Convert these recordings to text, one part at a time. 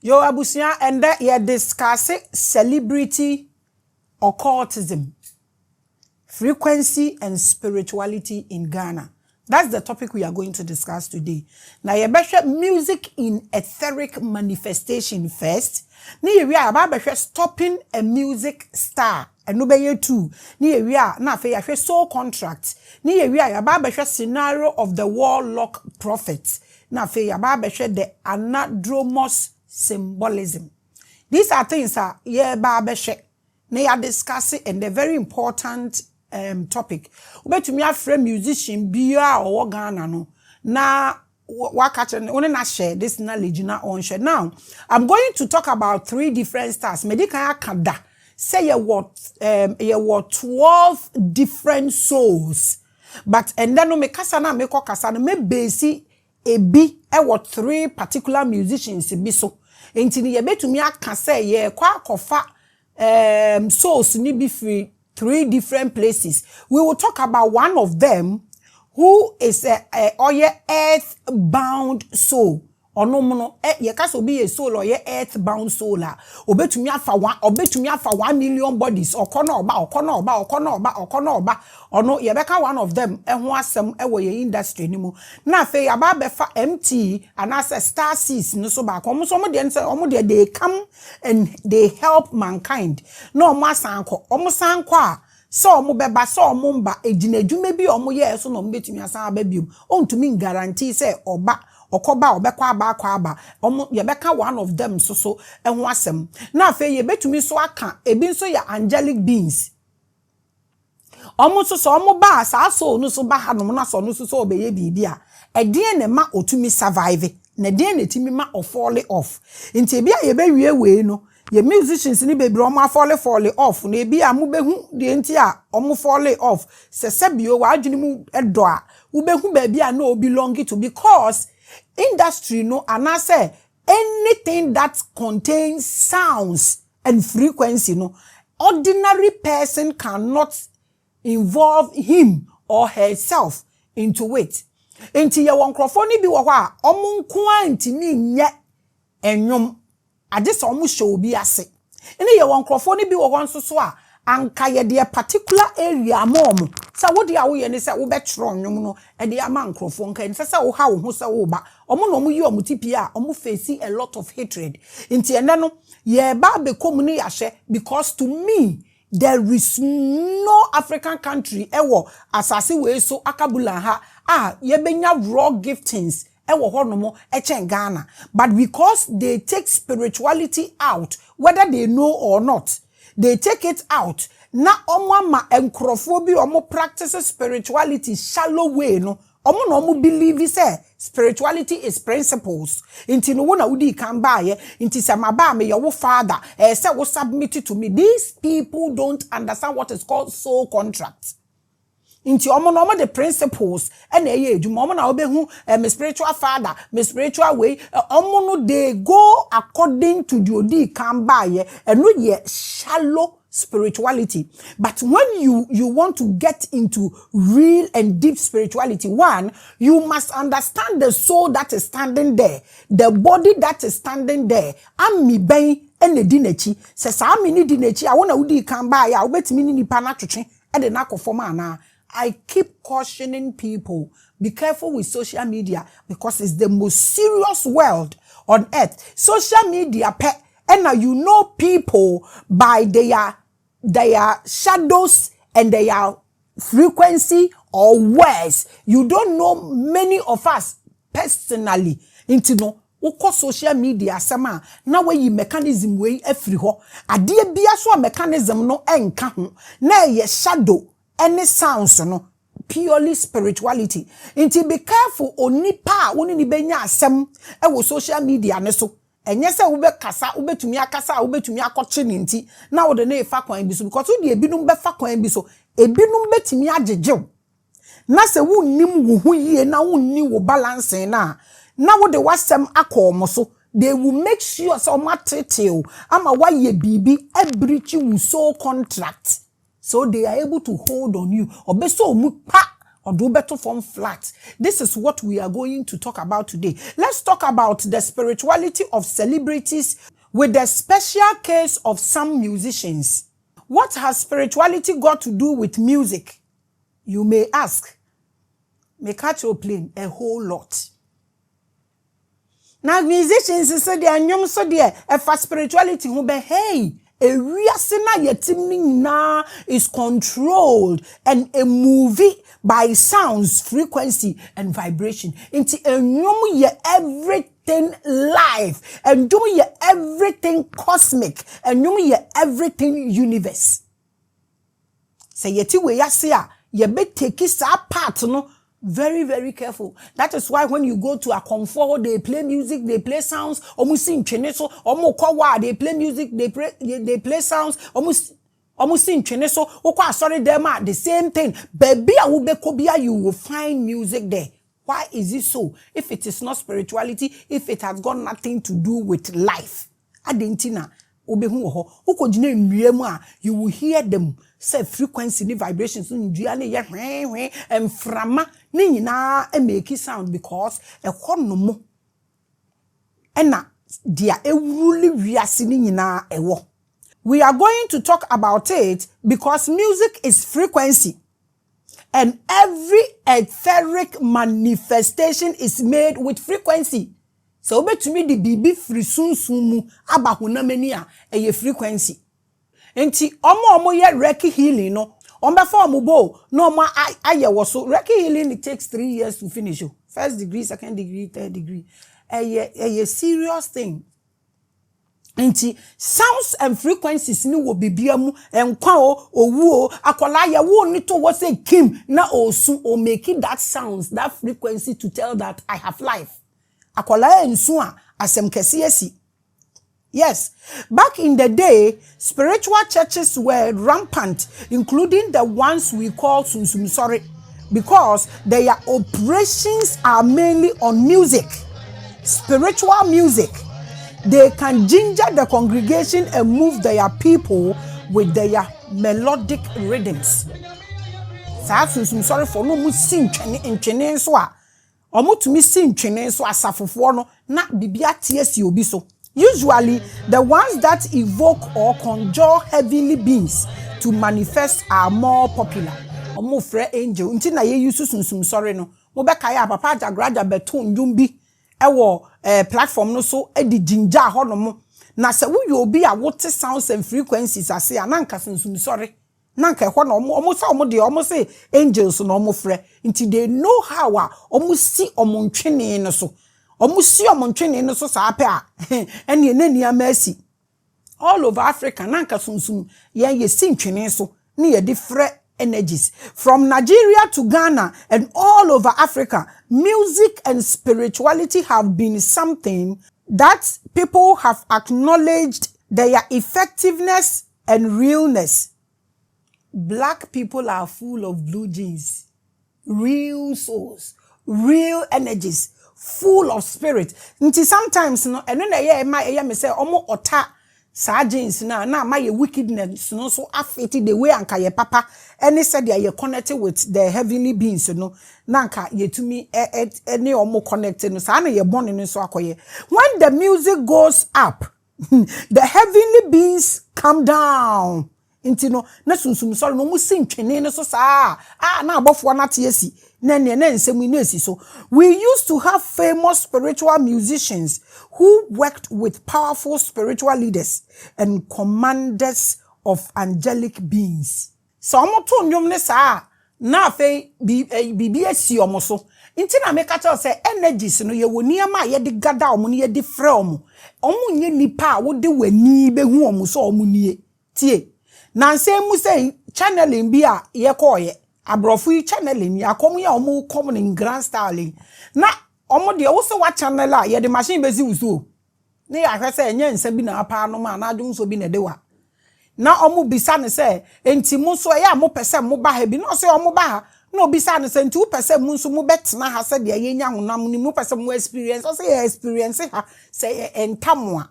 Yo abusia and that ye discuss celebrity occultism, frequency and spirituality in Ghana. That's the topic we are going to discuss today. Now ye better music in etheric manifestation first. Ni we are about stopping a music star. And no be too. Ni we are na fe ya soul contract. Ni we are about scenario of the Warlock prophet. Na fe ya about the Anadromous symbolism. These are things that they are discussing and they're very important topic. But to me, a friend musician be or Ghana no. Now na share this knowledge na on share. Now I'm going to talk about 3 different stars. Medika kada say you what 12 different souls. But and then no me kasa na me ko kasa no me base ebi what 3 particular musicians be so. Enti ye betumi aka say ye kwa kofa souls ni be free 3 different places. We will talk about one of them who is a earth bound soul. Ono mono ye ka so be a soul or ye earth bound soul la obetumi afa 1 million bodies okono oba ono ye beka one of them ho asem ewo ye industry ni mu na afa aba befa MT and as a star seeds no so ba ko omo de they come and they help mankind no omo sanko a so omo beba so omo mba ejinadwuma bi omo ye so no mbetumi asan aba biom ontumi guarantee say oba okoba obekwa aba omo ye beka one of them so ehwo asem na afa ye betumi so aka ebi nso ya angelic beings omo so omo ba sa so no so ba hanom na so no so obeye bibia edien ne ma otumi survive na den ne timi ma fall off nti bia ye be wie no ye musicians ni bebre omo fall off na bia mo behu de nti a omo fall off sesebio wa adwene mu edo a wo behu ba bia na o belong to because industry no and I say anything that contains sounds and frequency no ordinary person cannot involve him or herself into it. Enti ye wonkrofo ni bi wo a omo nko antimi nye enwom ade so omo show bi ase. Ene ye wonkrofo ni bi wo nso so a anka ye de particular area mom sa wo de awo ye ne sa wo betro nwom no e de ama nkrofo nka nse sa wo ha wo ho sa wo ba omo no omo yi omo tipi a omo face a lot of hatred nti ene no ye ba be komuni yahye because to me there is no African country ewo asase we so akabula ha ye benya raw giftings ewo honomo echen Ghana but because they take spirituality out whether they know or not they take it out na omo ma enkrofo bi omo practice spirituality shallow way no omo no omo believe say spirituality is principles inti no wona wudi kan ba ye inti se maba me your father say wo submit to me. These people don't understand what is called soul contract. Inti omo no omo the principles and eye edwuma omo na obehu my spiritual father my spiritual way omo no they go according to the odi kan ba ye no ye shallow spirituality. But when you want to get into real and deep spirituality, one, you must understand the soul that is standing there, the body that is standing there. Ami ben ene dinechi se sa mi ni dinechi a wona wudi kan ba ya obetimi ni nipa na twetwe e de na akofoma na. I keep cautioning people, be careful with social media because it's the most serious world on earth. Social media and now you know people by their shadows and their frequency or words. You don't know many of us personally into no uko social media sama na we mechanism we efri ho ade bia so mechanism no enka ho na ye shadow any sounds no purely spirituality. Inti be careful onipa woni ni benya asem e wo social media ne so enye se wo be kasa wo betumi akasa wo betumi akɔkye ne nti na wo de na efa kwan bi so because wo de ebinum be fa kwan bi so ebinum betumi ajejew na se wo nim wo ho yie na wo nni wo balance na wo de wasem akɔ so they will make sure so matete ama wa ye bibi e breach wo soul contract. So they are able to hold on you. Obeso mu pa or do better form flat. This is what we are going to talk about today. Let's talk about the spirituality of celebrities with the special case of some musicians. What has spirituality got to do with music? You may ask. May catch your plane a whole lot. Now musicians say they are nyom so there a for spirituality who be hey a reasona yetim na is controlled and a movie by sounds, frequency and vibration. Into a nyom ye everything live and do ye everything cosmic and nyom ye everything universe. Say yeti we yasia ye be take sa part no. Very, very careful. That is why when you go to a comfort, they play music, they play sounds, almost in Chineso, almost they play music, they play sounds, almost in Chineso, sorry, them are the same thing. Baby, you will find music there. Why is it so? If it is not spirituality, if it has got nothing to do with life, Adentina, you will hear them say frequency, vibrations, and frama, nina, and make it sound because a honomo. And now, dear, a really reasoning in our war. We are going to talk about it because music is frequency. And every etheric manifestation is made with frequency. So to me the bibi free sunsumu abahuna mania a frequency. Enti omo ye Reiki healing no. Omba for bo no ma aye so Reiki healing it takes 3 years to finish. First degree, second degree, third degree. A serious thing. Enti sounds and frequencies ni wo bibiamu enkwa owu akola ya wo ni to what say kim na osu o make that sounds, that frequency to tell that I have life. Akola ensu a asem kesiesi. Yes, back in the day, spiritual churches were rampant, including the ones we call Sunsumsori, because their operations are mainly on music, spiritual music. They can ginger the congregation and move their people with their melodic rhythms. Sunsumsori for no musin in so a omo to me sin twene so asafofo no na bibia tiesi obi so. Usually, the ones that evoke or conjure heavenly beings to manifest are more popular. Omo frɛ angel. Nti na ye use Sunsumsori no. Mo be kaya papa jagraja beto ndum bi ewo platform no so edi ginger ho no mo. Na se wo yo obi a wote sounds and frequencies ase ananka Sunsumsori. Nanka ho no omo sa omo de omo say angels no omo frɛ. Nti they know how a omo si omo ntwene no so. Omusi omontwene no so sa ape a ene nani amasi all over Africa nanka sunsum ye sintwene so ne ye different energies from Nigeria to Ghana and all over Africa. Music and spirituality have been something that people have acknowledged their effectiveness and realness. Black people are full of blue jeans, real souls, real energies, full of spirit. Nti sometimes no eno na ye me say omo ota sa jeans na ma ye wickedness no so affect the way anka ye papa any said ye connected with the heavenly beings no nanka ye to me any omo connected no sa na ye born no so akoye. When the music goes up, the heavenly beings come down. Inti no na Sunsumsori no musi ntwene no so sa na abofo na tiesi na nsemu inesi. So we used to have famous spiritual musicians who worked with powerful spiritual leaders and commanders of angelic beings. So omo to ndwom ne sa na afei bibi esi omo so. Inti na make tell say energies no ye woni ama ye de gada omo ne ye de frɛ omo nye nipa a wo de wani be hu omo so omo nie tie. Nanse mu say channeling bi a ye koye abrofu channeling ya komu ya omu common in grand style na omo de wo se wa channel a ye de machine bezi wuso ne ya hwe say enye nsa bi na apa no ma na adwon so bi na de wa na omu bisa ne say enti mu so ya mo pese mo ba ha bi no say omo ba ha na obisa ne say enti wo pese mu so mo betena ha se de ye nya honam ni mo pese mo experience o say experience ha say entamoa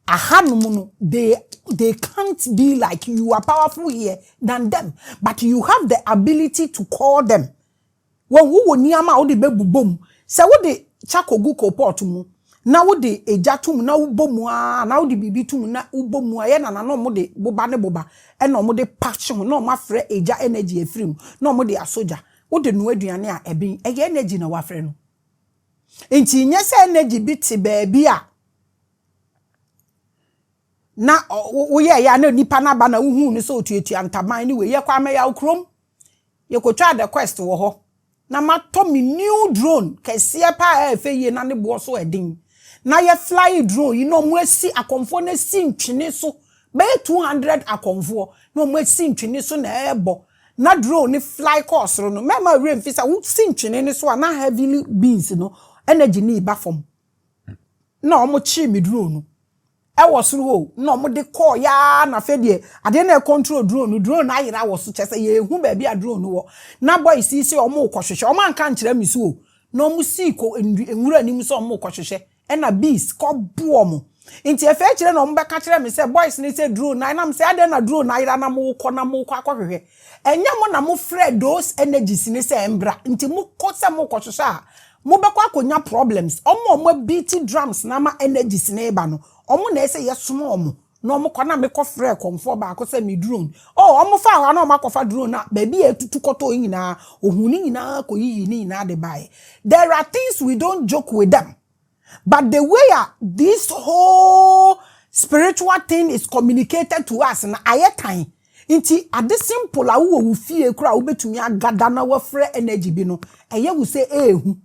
ahanumuno they can't be like you are powerful here than them, but you have the ability to call them When wo niama wo de bebubom se wo de chakogu kopot mu na wo de ejatum na wo bomu a na wo de bibitum na wo bomu a ye na no mo de boba ne boba e na mo de passion na mo afre eja energy efrim na mo de asoja wo de no aduane a ebin e ye energy na wo afre no enti nye se energy bi te baabi a na wo ye ya na nipa na ba na wo hu ni so otuetu antaman ni we ye kwa me ya okrom ye ko twa the quest wo ho na mato mi new drone kese pa efe ye na ne bo so edin na ye fly drone you know mo asi akomfo na si ntwene so be 200 akomfo no mo asi ntwene so na ebo na drone ni fly course no mema rain fisa wo si ntwene ni so na heavily beans no energy ni ba from na o mo chi mi drone no e wo so wo na mo de call ya na fe de ade na control drone na yira wo so chese ye hu ba bia drone wo na boy si o mo kwohwehwe o man kan kire mi so na mo si ko enwura ni mi so o mo kwohwehwe e na beast ko buo mo nti e fe kire na o mo be ka kire mi se boys ni se drone na na me se ade na drone na yira na mo ko akwohwehwe enya mo na mo fred those energies ni se embra nti mo ko se mo kwohwehwe a mo be kwa konya problems omo beat drums na ma energies na eba no omo na ese yesomo omo na omo kwana me ko frɛ komfo ba ko se me drone omo fa wa na omo akofa drone na ba bi etutu koto nyina ohuni nyina ko yiyi ni nyina de bae. There are things we don't joke with them, but the way this whole spiritual thing is communicated to us na ayetan inti ade simple a wo fie kura wo betumi agada na wo frɛ energy bi no eye wo se ehu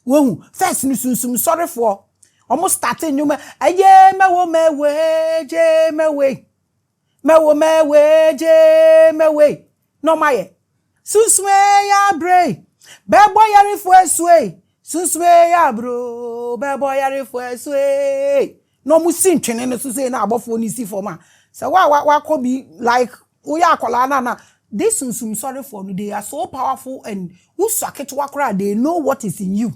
wo first ni sunsum sorry for almost starting you aye mewo mewe je mewe je mewe no maye suswe ya bre bebo yari fu eswe suswe ya bro bebo yari fu eswe no musin twene ne suswe na abofo ni si for ma so wa ko be like we akola na this sunsum sorry for no they are so powerful and who socket wakra they know what is in you.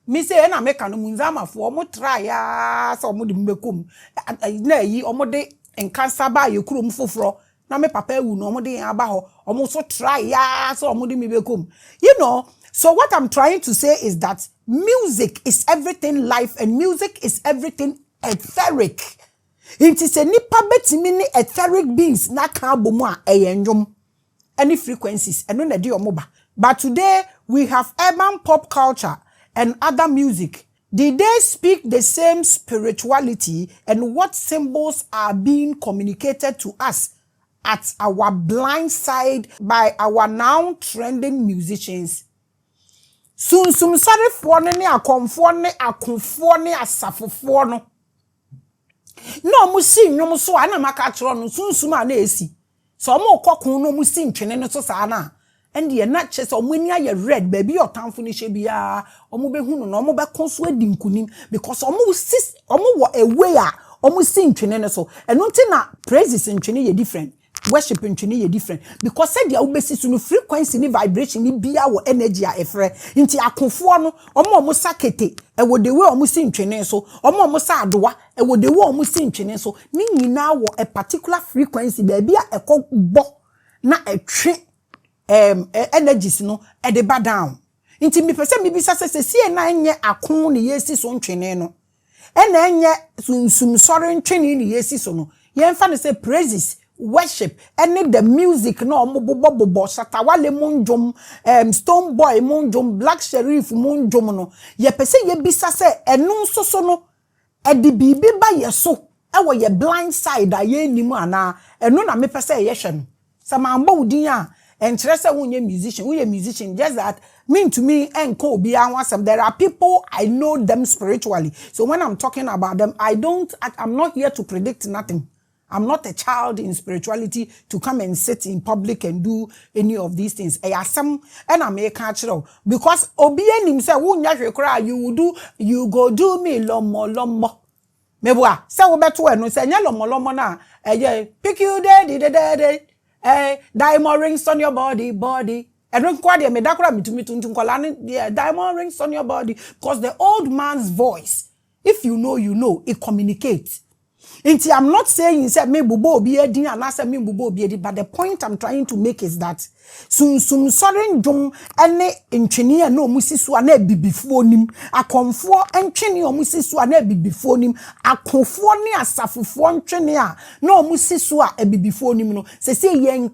Me say na make no munzama fo mo try ya so mo de mbekom na yi omo de enkansa ba ye kurom foforo na me papa ewu no omo de aba ho omo so try ya so omo de mbekom. You know, so what I'm trying to say is that music is everything life and music is everything etheric. It is a nipa betimi ni etheric beings na ka bomu a eyendwom any frequencies eno na de omo ba. But today we have urban pop culture and other music. Did they speak the same spirituality and what symbols are being communicated to us at our blind side by our now trending musicians? Sunsum sorry for ne akomfo ne akonfo ne asafofo no. No musi nyom so ana maka kiro no sunsum a na esi. So mo kokon no musi ntwene no so sa na. And the not chest or when you red baby or town finish be a omobe hunu no mobe consuel dinkunim because almost away almost sing twene so and nothing na praises in twene ye different worship in twene ye different because said the obesi no frequency ni vibration ni bia wo energy a efre nti akofo no omo sakete e wo de we omo sing twene so omo sa adoa e wo de we omo sing twene so ni nyina wo a particular frequency baby a ekọ na etwe energies no e de ba down nti mi pese mi bisa se sie na nye akon ne yesi so ntwene no e na nye sunsum sori ntwene ne yesi so no ye mfa ne say praises worship and the music no omobobobo Shatta Wale monjom Stonebwoy monjom Black Sheriff monjom no ye pese ye bisa se enu so no e de bibi ba ye so e wo ye blind side a ye nimu ana enu na me pese ye hwe no samamba udin a entrese wunye musician just that mean to me enko obi anwasem. There are people I know them spiritually, so when I'm talking about them I'm not here to predict nothing. I'm not a child in spirituality to come and sit in public and do any of these things. I asem and I make natural because obi enim say wunya hwekra you go do me lomo mebwa say wo beto eno say nya lomo na pick you day diamond rings on your body. I don't quite me dakura mitumi diamond rings on your body because the old man's voice, if you know, it communicates. Inti, I'm not saying say me bubo obi edin and say me bubo obi edin, but the point I'm trying to make is that sum sorin dwom ene ntwene a no musisu na bibifo nim akonfo ntwene o musisu na bibifo nim akofo ne asafofo ntwene a no musisu a bibifo nim no say yen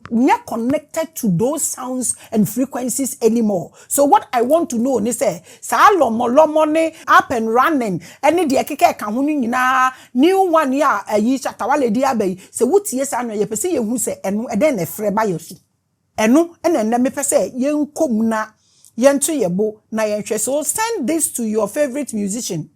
connected to those sounds and frequencies anymore. So what I want to know ni say sa lomo ne up and running ene de keke ka ho nyina new one ya ayi Shatta Wale di abai se wutie sa no ye pese ye hu se eno eden na frɛ ba yesu eno ene me pese ye nkom na ye nto ye bo na ye hwɛ. So send this to your favorite musician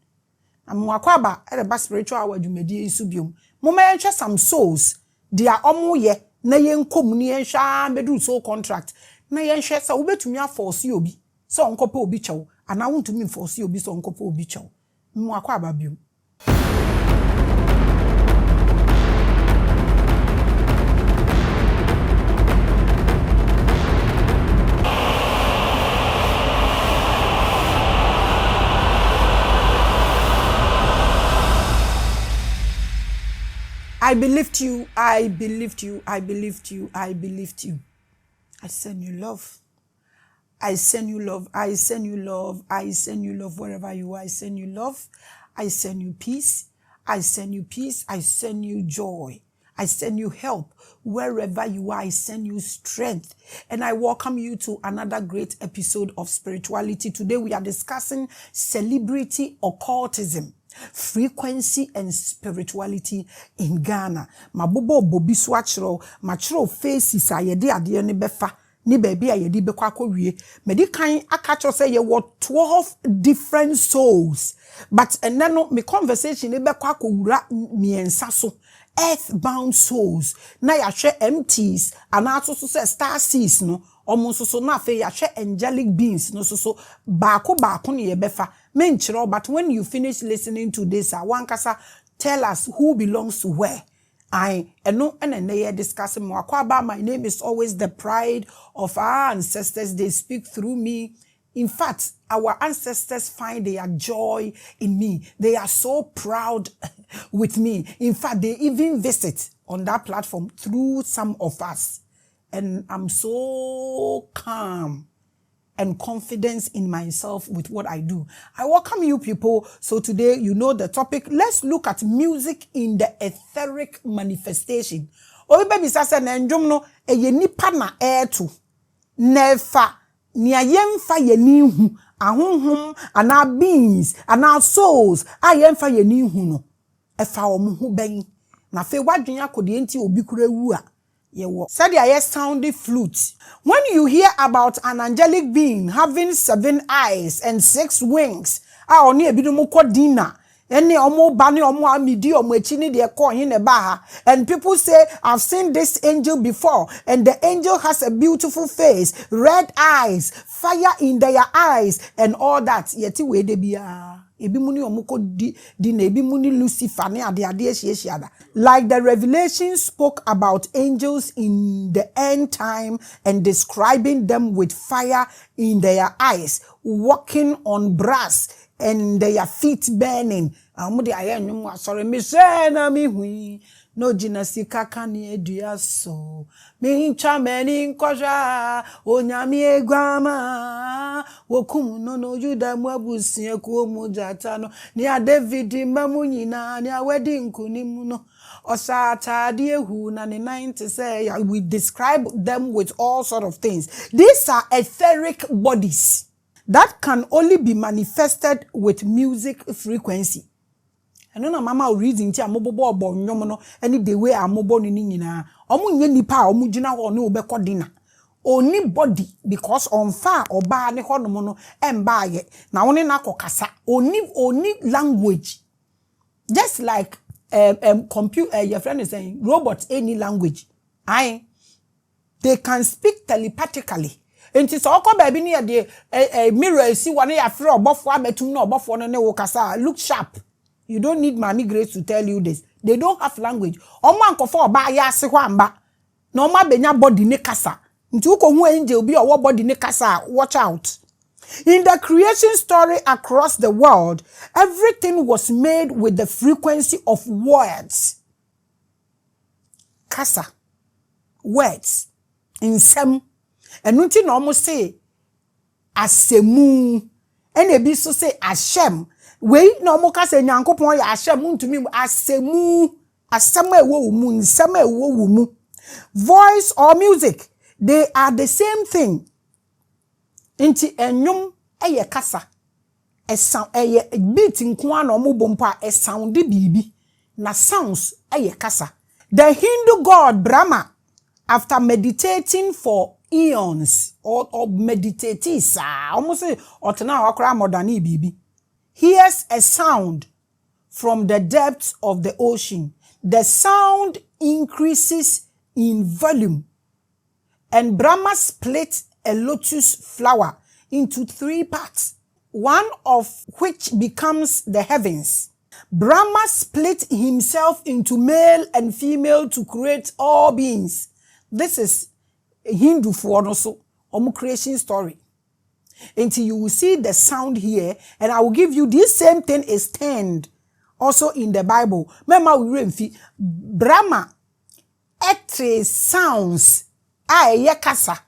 amwakwaba ba spiritual awadwumadi isu biom moma ye hwɛ some souls dia omo ye na ye nkom ni ye hwa bedu soul contract na ye hwɛ sa wobetumi aforce obi so onkopa obi kyew ana wontumi force obi so onkopa obi kyew mwakwaba biom. I believed you, I believed you, I believed you, I believed you. I send you love. I send you love, I send you love, I send you love wherever you are. I send you love, I send you peace, I send you peace, I send you joy, I send you help wherever you are. I send you strength. And I welcome you to another great episode of Spirituality. Today we are discussing celebrity occultism, frequency and spirituality in Ghana. Mabobo bobi swachro machro faces ayede ade ne befa ni baby ayede bekwa akɔwie medi kan akacho say ye were 12 different souls, but enano me conversation e bekwa akɔwura miensa so earthbound souls na yahwe MTs and also say star seeds no omonso so na fe yahwe angelic beings no so baako ne ye befa menchiro. But when you finish listening to this wankasa tell us who belongs to where. I no and discussing more. My name is always the pride of our ancestors. They speak through me. In fact, our ancestors find their joy in me. They are so proud with me. In fact, they even visit on that platform through some of us. And I'm so calm and confidence in myself with what I do. I welcome you people. So today, you know the topic. Let's look at music in the etheric manifestation. Obi baby sasa na ndwom no eye nipa na eto nefa nia yemfa yeni hu ahonhom ana beings ana souls a yemfa yeni hu no efa omo ben na fe wadwen akode enti obi kura wu a said I sounded flute. When you hear about an angelic being having 7 eyes and 6 wings, and people say, I've seen this angel before, and the angel has a beautiful face, red eyes, fire in their eyes, and all that. Yeti we de bia. Like the Revelation spoke about angels in the end time and describing them with fire in their eyes, walking on brass and their feet burning. No jinasi kakani ediaso me chameni nkoja onyami egwama wokum no juda mwabusi ekuo mujata no ni a David mamu nyina ni a wedding kunimu no osata diehu na ni 90 say we describe them with all sort of things. These are etheric bodies that can only be manifested with music frequency. I know mama reading ti amobobo obo nwom no any the way amobo no nyina omo nye nipa a omo gina ho no obekọ dina oni body because on fa oba ne ho no no emba ye na woni na kokasa oni language just like computer your friend is saying robots any language they can speak telepathically. Enti so okọ ba bi ne de mirror si wona ya frɛ obofo abetum na obofo no ne wo kasa look sharp. You don't need Maame Grace to tell you this. They don't have language. Omo ankofo oba ya ase ho amba. Na omo benya body ne kasa. Nti uko hu angel bi owo body ne kasa, watch out. In the creation story across the world, everything was made with the frequency of words. Kasa. Words. In some. And nothing almost say asemu. And a bit so say ashem. We no more kasa nyankopon ya ashem to me asemu. Asema wo mu. Nsema wo mu. Voice or music, they are the same thing. Inti enyum eye kasa. E sound eye beat nko na omo bompa e sound bibi. Na sounds eye kasa. The Hindu god Brahma, after meditating for eons or meditates, almost otena okra modani bibi, hears a sound from the depths of the ocean. The sound increases in volume, and Brahma split a lotus flower into 3 parts, one of which becomes the heavens. Brahma split himself into male and female to create all beings. This is Hindu for also creation story. Until you will see the sound here, and I will give you this same thing is turned also in the Bible. Remember we read Brahma etre sounds aye kasa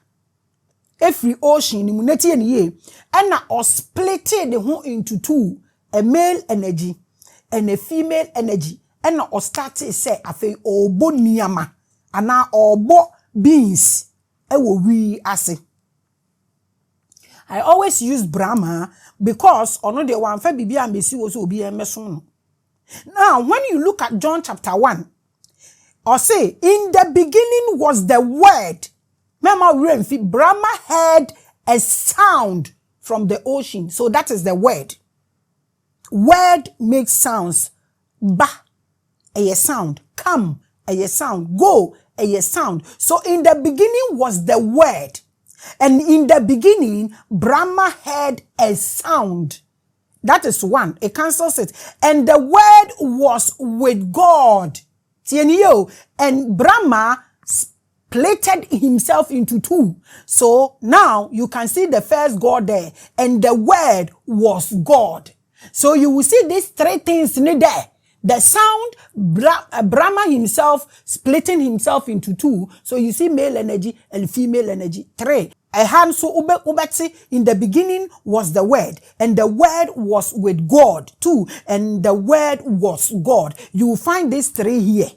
every ocean ni muneti eniye and na or splitted the whole into 2, a male energy and a female energy, and na or started say afi obo niyama ana obo beings ewo wi ase. I always use Brahma because ono de wan fa bibia mesi wo so obi emeso. Now when you look at John chapter 1, or say, in the beginning was the word. Remember, Brahma heard a sound from the ocean. So that is the word. Word makes sounds. Ba, a sound. Come, a sound. Go, a sound. So in the beginning was the word. And in the beginning, Brahma heard a sound. That is one. It cancels it. And the word was with God. And Brahma splitted himself into 2. So now you can see the first God there, and the word was God. So you will see these 3 things in there. The sound, Brahma himself splitting himself into 2. So you see male energy and female energy. 3. A hand so ubeti in the beginning was the word, and the word was with God. 2. And the word was God. You will find these 3 here.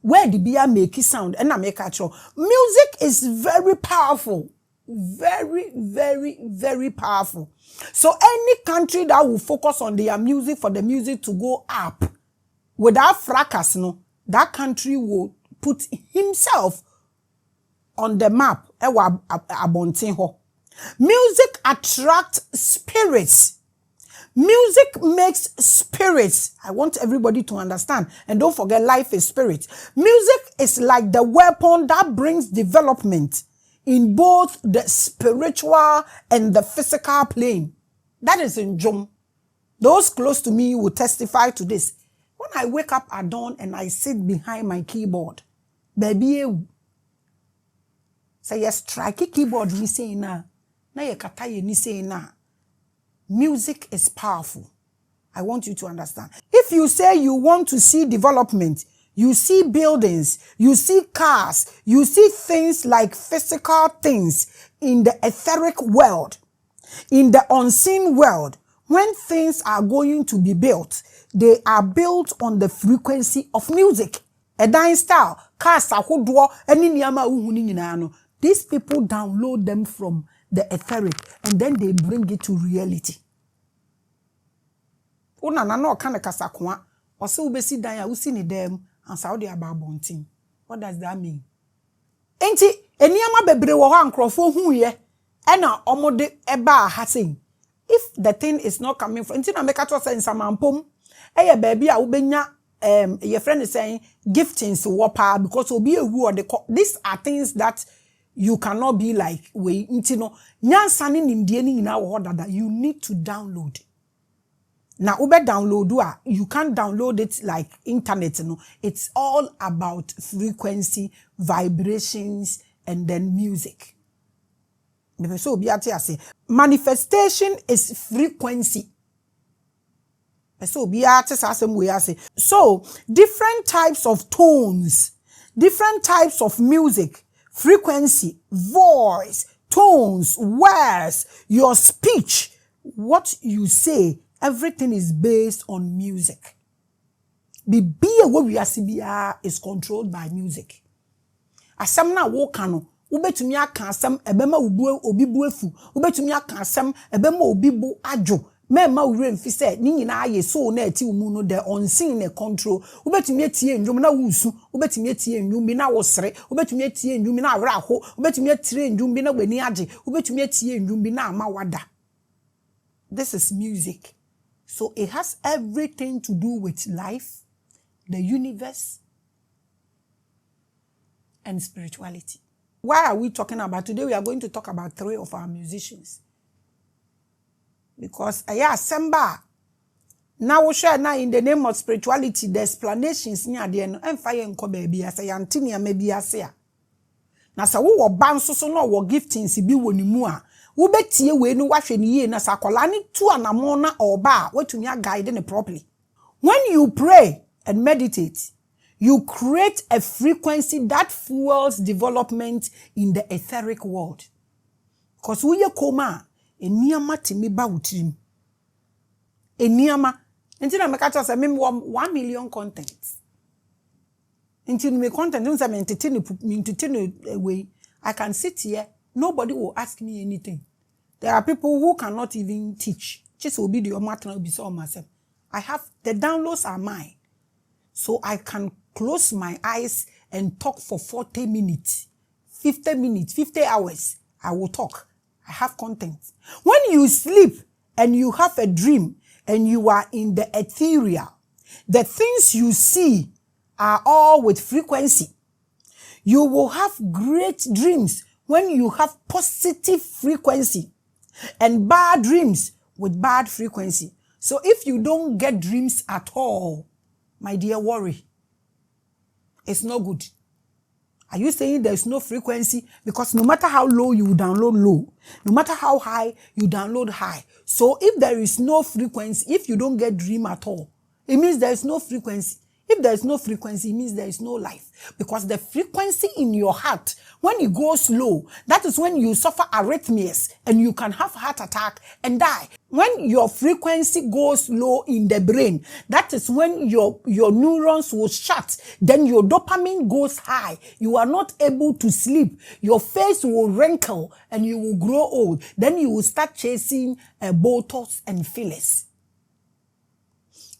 Where the beer make it sound and I make a show. Music is very powerful. Very, very, very powerful. So any country that will focus on their music for the music to go up without fracas, no, that country will put himself on the map. Music attracts spirits. Music makes spirits. I want everybody to understand. And don't forget, life is spirit. Music is like the weapon that brings development in both the spiritual and the physical plane. That is in Jom. Those close to me will testify to this. When I wake up at dawn and I sit behind my keyboard, baby, say yes, strike keyboard ni say na ye kataye ni say na. Music is powerful. I want you to understand. If you say you want to see development, you see buildings, you see cars, you see things like physical things in the etheric world, in the unseen world. When things are going to be built, they are built on the frequency of music. A dying style, cars, these people download them from the etheric, and then they bring it to reality. Una na no kana kasakwa o se ubesi dan ya usi ni dem ansa wo de ababontin. What does that mean? Enti eniama bebre wo ho ankrofo hu ye e na omode eba ha sei. If the thing is not coming from enti na make to say nsamampom e ye baby a wo benya your friend is saying giftings wo pa because obi ewu or the these are things that you cannot be like we intino nyansane nimdie ni nyina wo dada. You need to download. Now ube download you can't download it like internet, no. It's all about frequency, vibrations, and then music. So manifestation is frequency. So different types of tones, different types of music, frequency, voice, tones, words, your speech, what you say, everything is based on music. Bibia what we are is controlled by music. Asam na wo kano, ubetumi aka asam ebema obi buefu, ubetumi aka asam ebema obi bu ajo. Mema ure mfi se ni nyina ye so na ati mu no the unseen ne control. Ubetumi etie ndwom na wusu, ubetumi etie ndwom bi na wosere, ubetumi etie ndwom bi na awra ho, ubetumi etie ndwom bi na gbani age, ubetumi etie ndwom bi na ama wada. This is music. So it has everything to do with life, the universe, and spirituality. Why are we talking about? Today we are going to talk about 3 of our musicians. Because Samba now we share now in the name of spirituality, the explanations near the end and fire and baby as a yantinia maybe as ya. Na sa wo ban so no wo giftings bi woni mu a wo betie we no wahwe ne ye na sa kola ne tu anamo na oba watumi guide ne properly. When you pray and meditate, you create a frequency that fuels development in the etheric world. Because we koma eniama timi ba wutirim. Eniama ntina me catch say me 1 million contents. Until me content don't say me entertain way. I can sit here, nobody will ask me anything. There are people who cannot even teach. Just will be the matter will be so myself. I have the downloads are mine. So I can close my eyes and talk for 40 minutes, 50 minutes, 50 hours. I will talk. I have content. When you sleep and you have a dream and you are in the ethereal, the things you see are all with frequency. You will have great dreams when you have positive frequency and bad dreams with bad frequency. So if you don't get dreams at all, my dear, worry. It's not good. Are you saying there's no frequency? Because no matter how low you download low, no matter how high you download high. So if there is no frequency, if you don't get dream at all, it means there is no frequency. If there is no frequency, it means there is no life. Because the frequency in your heart, when it goes low, that is when you suffer arrhythmias and you can have heart attack and die. When your frequency goes low in the brain, that is when your neurons will shut. Then your dopamine goes high. You are not able to sleep. Your face will wrinkle and you will grow old. Then you will start chasing Botox and fillers.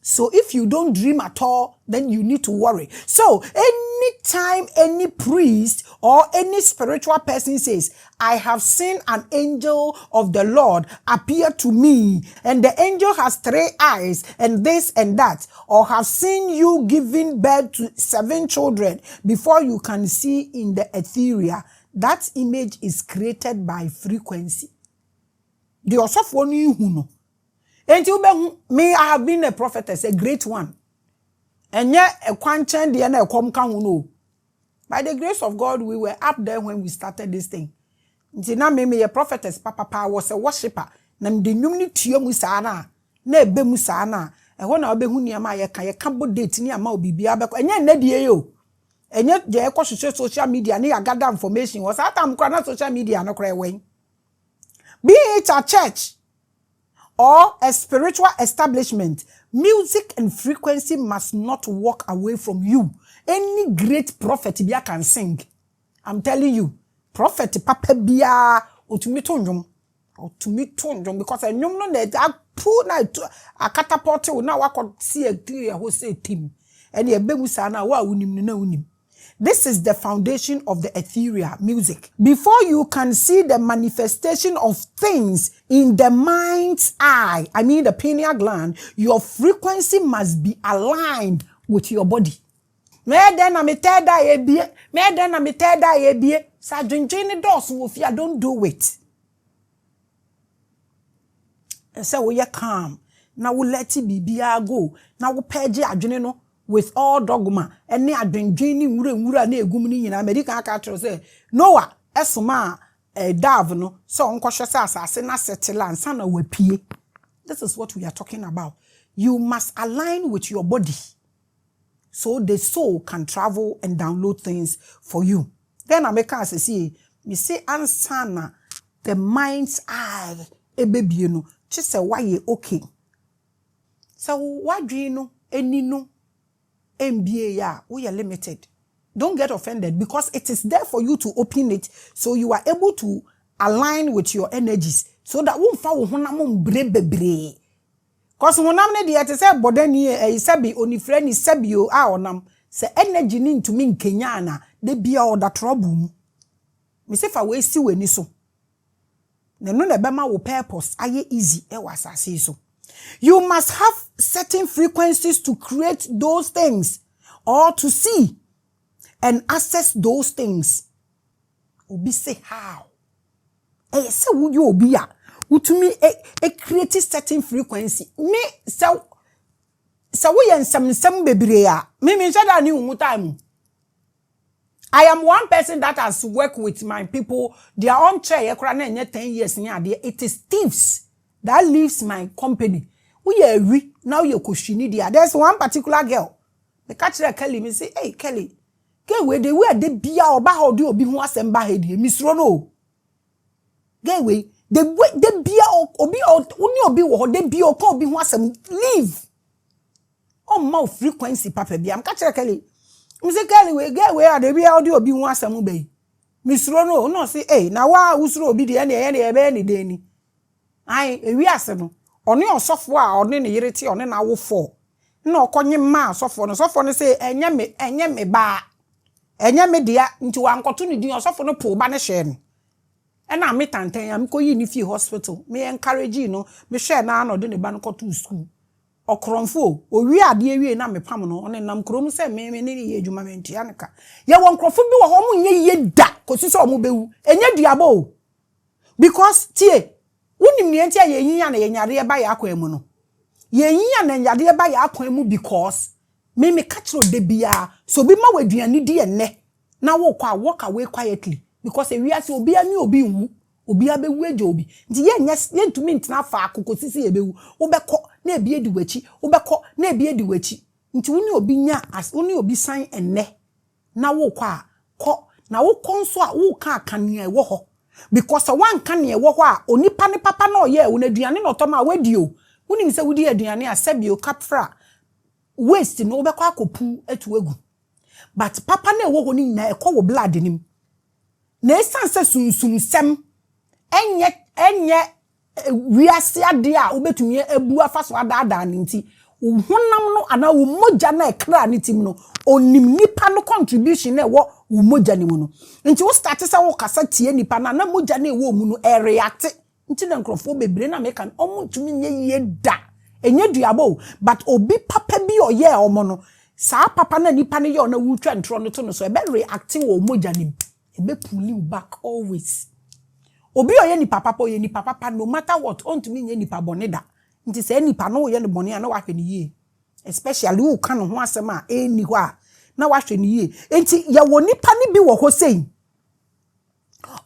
So if you don't dream at all, then you need to worry. So anytime any priest or any spiritual person says, I have seen an angel of the Lord appear to me, and the angel has 3 eyes and this and that, or have seen you giving birth to 7 children before you can see in the ethereal, that image is created by frequency. The Osofoni Huno. And me, I have been a prophetess, a great one. And yet, a quanchen, the end, by the grace of God, we were up there when we started this thing. Now, me, a prophetess, Papa was a worshipper. Nam the unity musana, ne be musana. And when I be hunia, I can't date near my bibia, and yet, Nedio. And yet, the social media, near gather information was at social media, no cry way. Be it a church or a spiritual establishment, music and frequency must not walk away from you. Any great prophet bia can sing. I'm telling you, prophet papa bia otumitonjom because I know that pull na a catapult now I could see a clear who say team and ye be musana wa unim na unim. This is the foundation of the ethereal music. Before you can see the manifestation of things in the mind's eye, I mean the pineal gland, your frequency must be aligned with your body. Don't do it. So we are calm. Now we let it be go. Now we pay with all dogma and ne adwendwen ni nwura na egum ni nyina American culture say Noah esoma dove no so onkosho sa asase na settle ansa na wapie. This is what we are talking about. You must align with your body so the soul can travel and download things for you. Then I make us see me say ansana the mind's eye e baby you know just say why you okay. So what do you know any no MBA ya we are limited. Don't get offended because it is there for you to open it so you are able to align with your energies so that won't fall honam bre. Cause honam ne de te say bodani e sabi onifre ni sabi o a onam se energy ni ntumi nkenya na de bia o da trouble. Me say fa we si we ni so. Ne no na be ma wo purpose aye easy e wasase so. You must have certain frequencies to create those things or to see and access those things. Obi say how? Say would you obi ya? To me a create certain frequency. Me so we and some bebre me shada ni umu time. I am one person that has worked with my people. Their own chair, 10 years near there. It is thieves that leaves my company. We are now you're questioning there. There's one particular girl. The catcher Kelly me say, hey Kelly, get where they were the beer or how do you be who was embedded here, Miss Rono. Get away. The beer or only be the beer or call be who leave. Oh, more frequency, Papa B. I'm catcher Kelly. Mr. Kelly, we get where the beer or be who was obey. Miss Rono, no say, hey, now why who's be the any day. I we are seven. Oni on software oni ne yereti oni na wo for na okonye ma software no say enye me ba enye me dia nti wankoto ne din software no po ba ne hye no e na me tantan am ko yi ni fi hospital me encourage no me hye na na de ne ba no koto school okronfo owi ade awie na me pam no oni nam krom say me ne ye adwuma me ntia nka ye wonkrofo bi wo ho mu nye ye da kosi so mo bewu enye duaba o because tie unim ni enti ye yinya na ye nyare ba ya akwan no ye yinya na nyare ba ya akwan mu because me catch de bia so bi ma waduane di enne na wo kwa walk away quietly because e wiase obi ani obi nwu obi abewu eje obi nti ye ntumi ntina fa akoko sisi ebewu wo beko na ebie di wachi wo beko na ebie di wachi nti woni obi nya as woni obi san enne na wo kwa ko na wo konso a wo ka akania ewo ho because one can ye wo a onipa ne papa na oye wo na aduane no to ma wadio woni se wodi aduane a sebio capfra waste no obekọ akopu etu egu but papa na ewo ho ni na ekọ wo blood nim na esanse sunsum sem enye wiase ade a obetumi ebu afaso adaada nti honam no ana wo moja na ekra ne tim no onim nipa no contribution na ewo wo moja ne mu no nti wo start se wo kasa tie nipa na moja na ewo mu no e react nti na nkrofo bebre na meka omutumi nye ye da enye duabo but obi papa bi oye omo no saa papa na nipa ne ye na wutwa ntro no to no so e be react wo moja ne e be pull you back always obi oye ni papa po ye ni papa no matter what ontumi nye nipa boneda nti se nipa no ye ne bone na wahwe ne ye especially wo ka no ho asem a eni ho a na wahwe ne ye enti ye wo nipa ne bi wo ho sei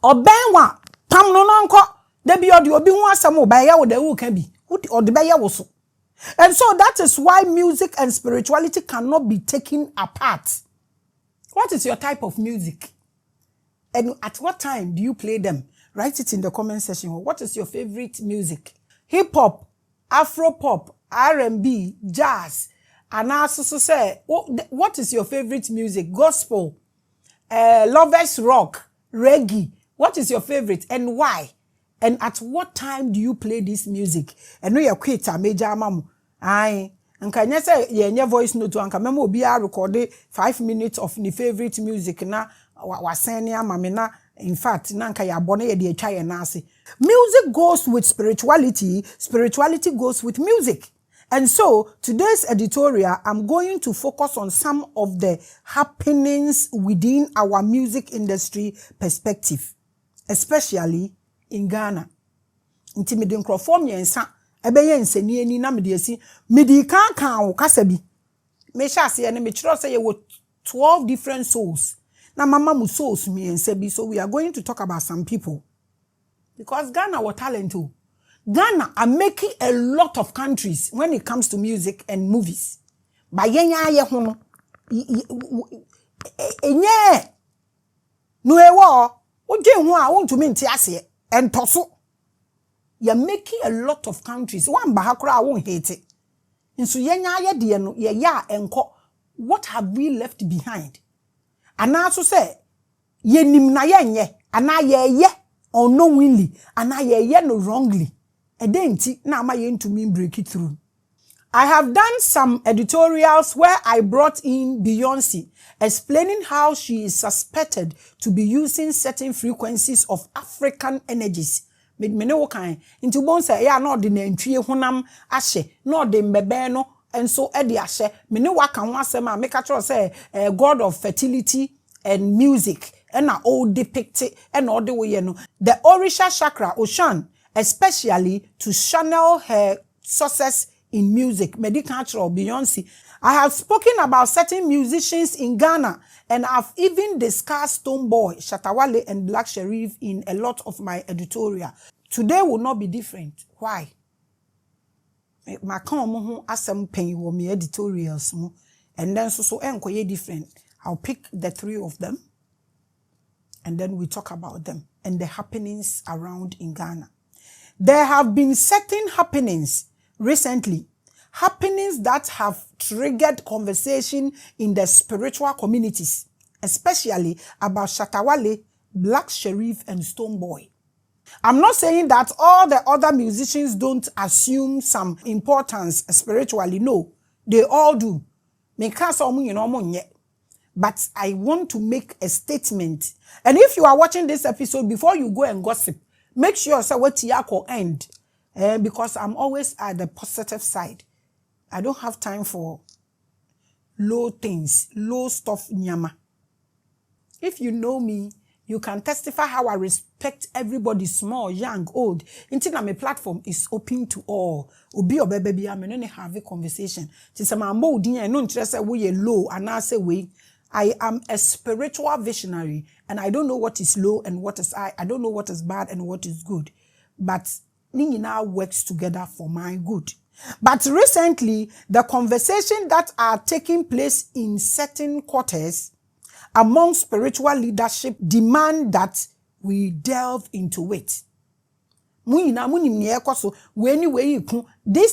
oben wa pam no no nko da bi odi obi ho asem oban ya wo da wo ka bi odi be ye wo so. And so that is why music and spirituality cannot be taken apart. What is your type of music? And at what time do you play them? Write it in the comment section. What is your favorite music? Hip hop, Afro pop, R&B, jazz. And I also say, what is your favorite music? Gospel, lovers rock, reggae. What is your favorite and why? And at what time do you play this music? And no, you're quit a major mamu. Aye. And can you say, yeah, voice note to Anka Memo be recorded 5 minutes of the favorite music na was saying mamina. In fact, nanka ya bone de chai nasi. Music goes with spirituality, spirituality goes with music. And so, today's editorial, I'm going to focus on some of the happenings within our music industry perspective, especially in Ghana. Nti me de nkrofo miensa ebeye nsani ani na me de asi me di kan wo kasa bi me sha ase ne me kiro say ye 12 different souls na mama mu souls miensa bi so we are going to talk about some people Because Ghana was talent too. Ghana are making a lot of countries when it comes to music and movies. By yenya hono. Enye. No ewo. Oje ho a won to me nti ase. Entoso. You're making a lot of countries. One bahakra won't hate it. Nso yenya ye de no ye ya enko. What have we left behind? Ana so say ye nim na yenye ana ye unknowingly ana ye no wrongly. Edenti na ama ye to me break it through. I have done some editorials where I brought in Beyonce, explaining how she is suspected to be using certain frequencies of African energies. Me no kind into bon say ya no de nantwie honam ahye no de mbebe no enso e de ahye me ne waka ho asem a make sure say god of fertility and music and all depict and all the way no the Orisha chakra Oshan, especially to channel her success in music. Medical Beyonce. I have spoken about certain musicians in Ghana, and I've even discussed Stonebwoy, Shatta, Wale, and Black Sherif in a lot of my editorial. Today will not be different. Why? My asem pen wo me editorials mo, and then so enkoye different. I'll pick the 3 of them, and then we talk about them and the happenings around in Ghana. There have been certain happenings recently, happenings that have triggered conversation in the spiritual communities, especially about Shatta Wale, Black Sherif, and Stonebwoy. I'm not saying that all the other musicians don't assume some importance spiritually. No, they all do. But I want to make a statement. And if you are watching this episode, before you go and gossip, make sure say what yako end. Because I'm always at the positive side. I don't have time for low things, low stuff nyama. If you know me, you can testify how I respect everybody, small, young, old. Until my platform is open to all. Obi or baby, I'm going to have a conversation. Since I'm more dinner, no interest we low, and I say we. I am a spiritual visionary, and I don't know what is low and what is high. I don't know what is bad and what is good. But Nina works together for my good. But recently, the conversation that are taking place in certain quarters among spiritual leadership demand that we delve into it. These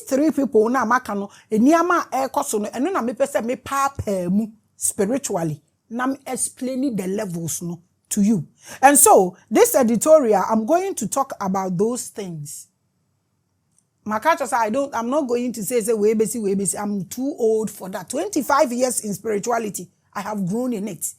3 people na makano eniama ekoso no eno na me pese me papa mu spiritually. Nam explaining the levels no to you. And so, this editorial, I'm going to talk about those things. Makacho said, I'm not going to say webesi. I'm too old for that. 25 years in spirituality. I have grown in it.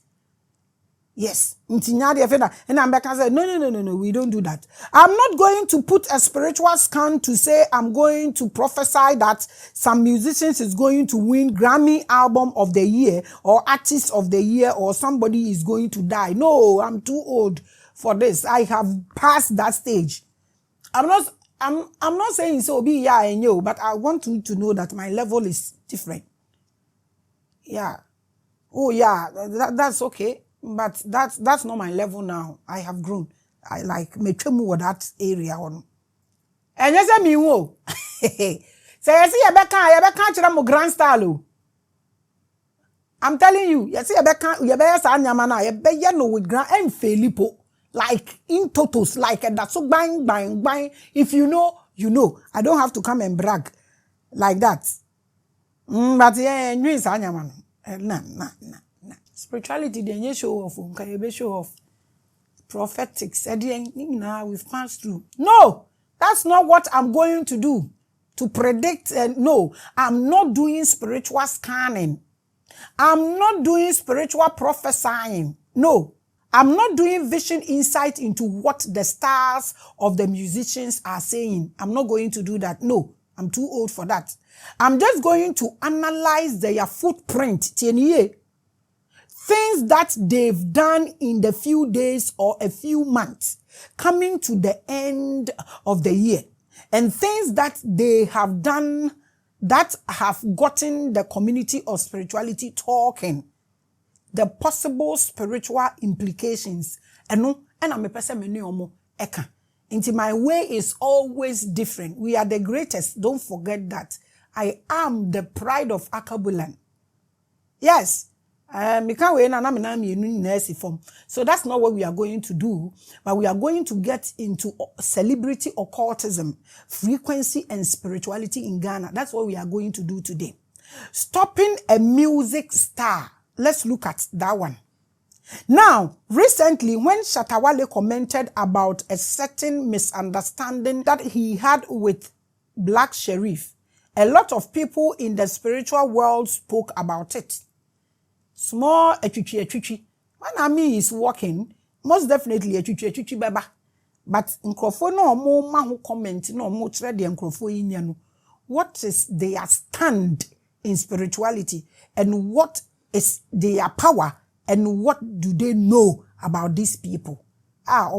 Yes. And I'm back and say, no, we don't do that. I'm not going to put a spiritual scan to say I'm going to prophesy that some musicians is going to win Grammy Album of the Year or Artist of the Year or somebody is going to die. No, I'm too old for this. I have passed that stage. I'm not saying so be yeah and you, but I want you to know that my level is different. Yeah. Oh yeah, that's okay. But that's not my level now. I have grown. I like me with that area on. And yes, I mean, whoa. Say, I see a becca, mo grand style. I'm telling you, you see a becca, you better say, Yamana, you better know with grand and Felipo. Like in totals, like that's so bang. If you know, you know. I don't have to come and brag like that. But yeah, you is Anyaman. Nah. Spirituality, they show off. Okay, show off. Prophetics, we've passed through. No, that's not what I'm going to do. To predict, no, I'm not doing spiritual scanning. I'm not doing spiritual prophesying. No, I'm not doing vision insight into what the stars of the musicians are saying. I'm not going to do that. No, I'm too old for that. I'm just going to analyze their footprint. Things that they've done in the few days or a few months coming to the end of the year, and things that they have done that have gotten the community of spirituality talking, the possible spiritual implications. And I'm a person eka. Into my way is always different. We are the greatest. Don't forget that. I am the pride of Akabulan. Yes. So that's not what we are going to do, but we are going to get into celebrity occultism, frequency and spirituality in Ghana. That's what we are going to do today. Stopping a music star. Let's look at that one. Now, recently, when Shatta Wale commented about a certain misunderstanding that he had with Black Sherif, a lot of people in the spiritual world spoke about it. Small echichi. When Ami is walking, most definitely echichi baba. But nkrofo no mo ma ho comment no mo kire de nkrofo yinya no. What is their stand in spirituality and what is their power and what do they know about these people? And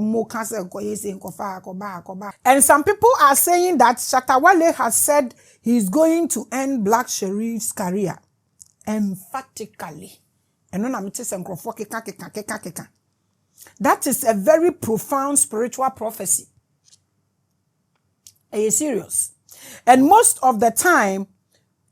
some people are saying that Shatta Wale has said he's going to end Black Sherif's career emphatically. That is a very profound spiritual prophecy. Are you serious? And most of the time,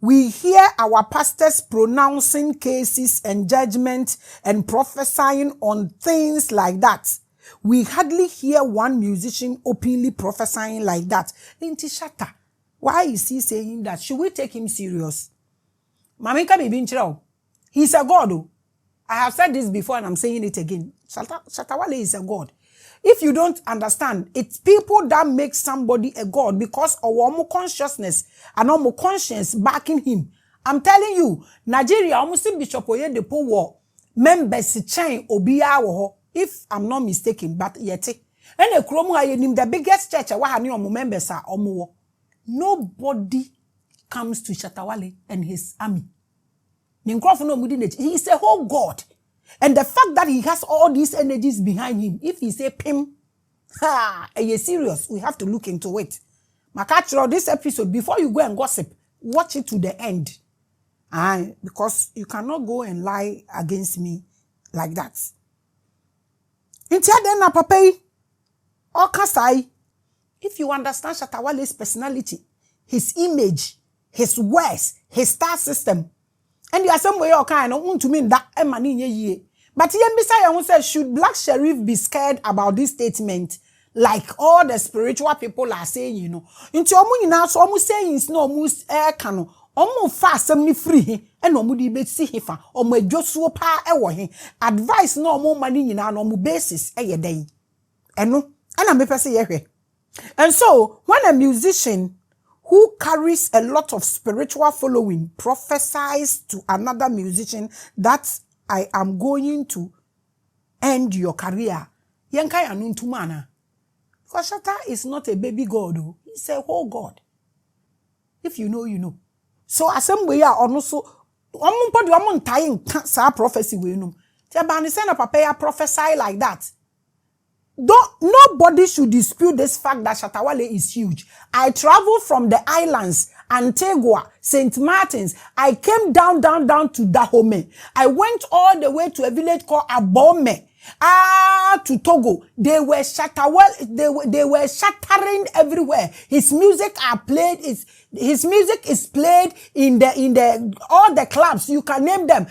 we hear our pastors pronouncing cases and judgment and prophesying on things like that. We hardly hear one musician openly prophesying like that. Inti Shatta, why is he saying that? Should we take him serious? Maame, he's a God. I have said this before and I'm saying it again. Shatta Wale is a God. If you don't understand, it's people that make somebody a God because of our consciousness and our conscience backing him. I'm telling you, Nigeria almost Bishop Oyedepo war members chain obiya wo, if I'm not mistaken, but yet and the kromu ayenim the biggest church members are omo. Nobody comes to Shatta Wale and his army. He is a whole God. And the fact that he has all these energies behind him, if he say pim, are you serious? We have to look into it. Makachiro, this episode, before you go and gossip, watch it to the end. Because you cannot go and lie against me like that. Until then, Papa, or Kasai, if you understand Shatta Wale's personality, his image, his words, his star system, and the assembly or kind of to mean that money ye. But Yembisa says, should Black Sherif be scared about this statement? Like all the spiritual people are saying, you know. Into omu now, so omu saying it's no almost air cano. Omu fast me free and omu di bet see hifa. Omu josu pa ewo advice no more money na no omu basis ye day. And no, and I'm a say. And so when a musician who carries a lot of spiritual following prophesies to another musician that I am going to end your career, Yankai anuntumana. Because Shatta is not a baby God, he's a whole God. If you know, you know. So assembly are also tying prophecy we know. Papa prophesy like that. Nobody should dispute this fact that Shatta Wale is huge. I traveled from the islands, Antigua, St. Martins. I came down to Dahomey. I went all the way to a village called Abome. To Togo. They were they were shattering everywhere. His music his music is played in all the clubs. You can name them.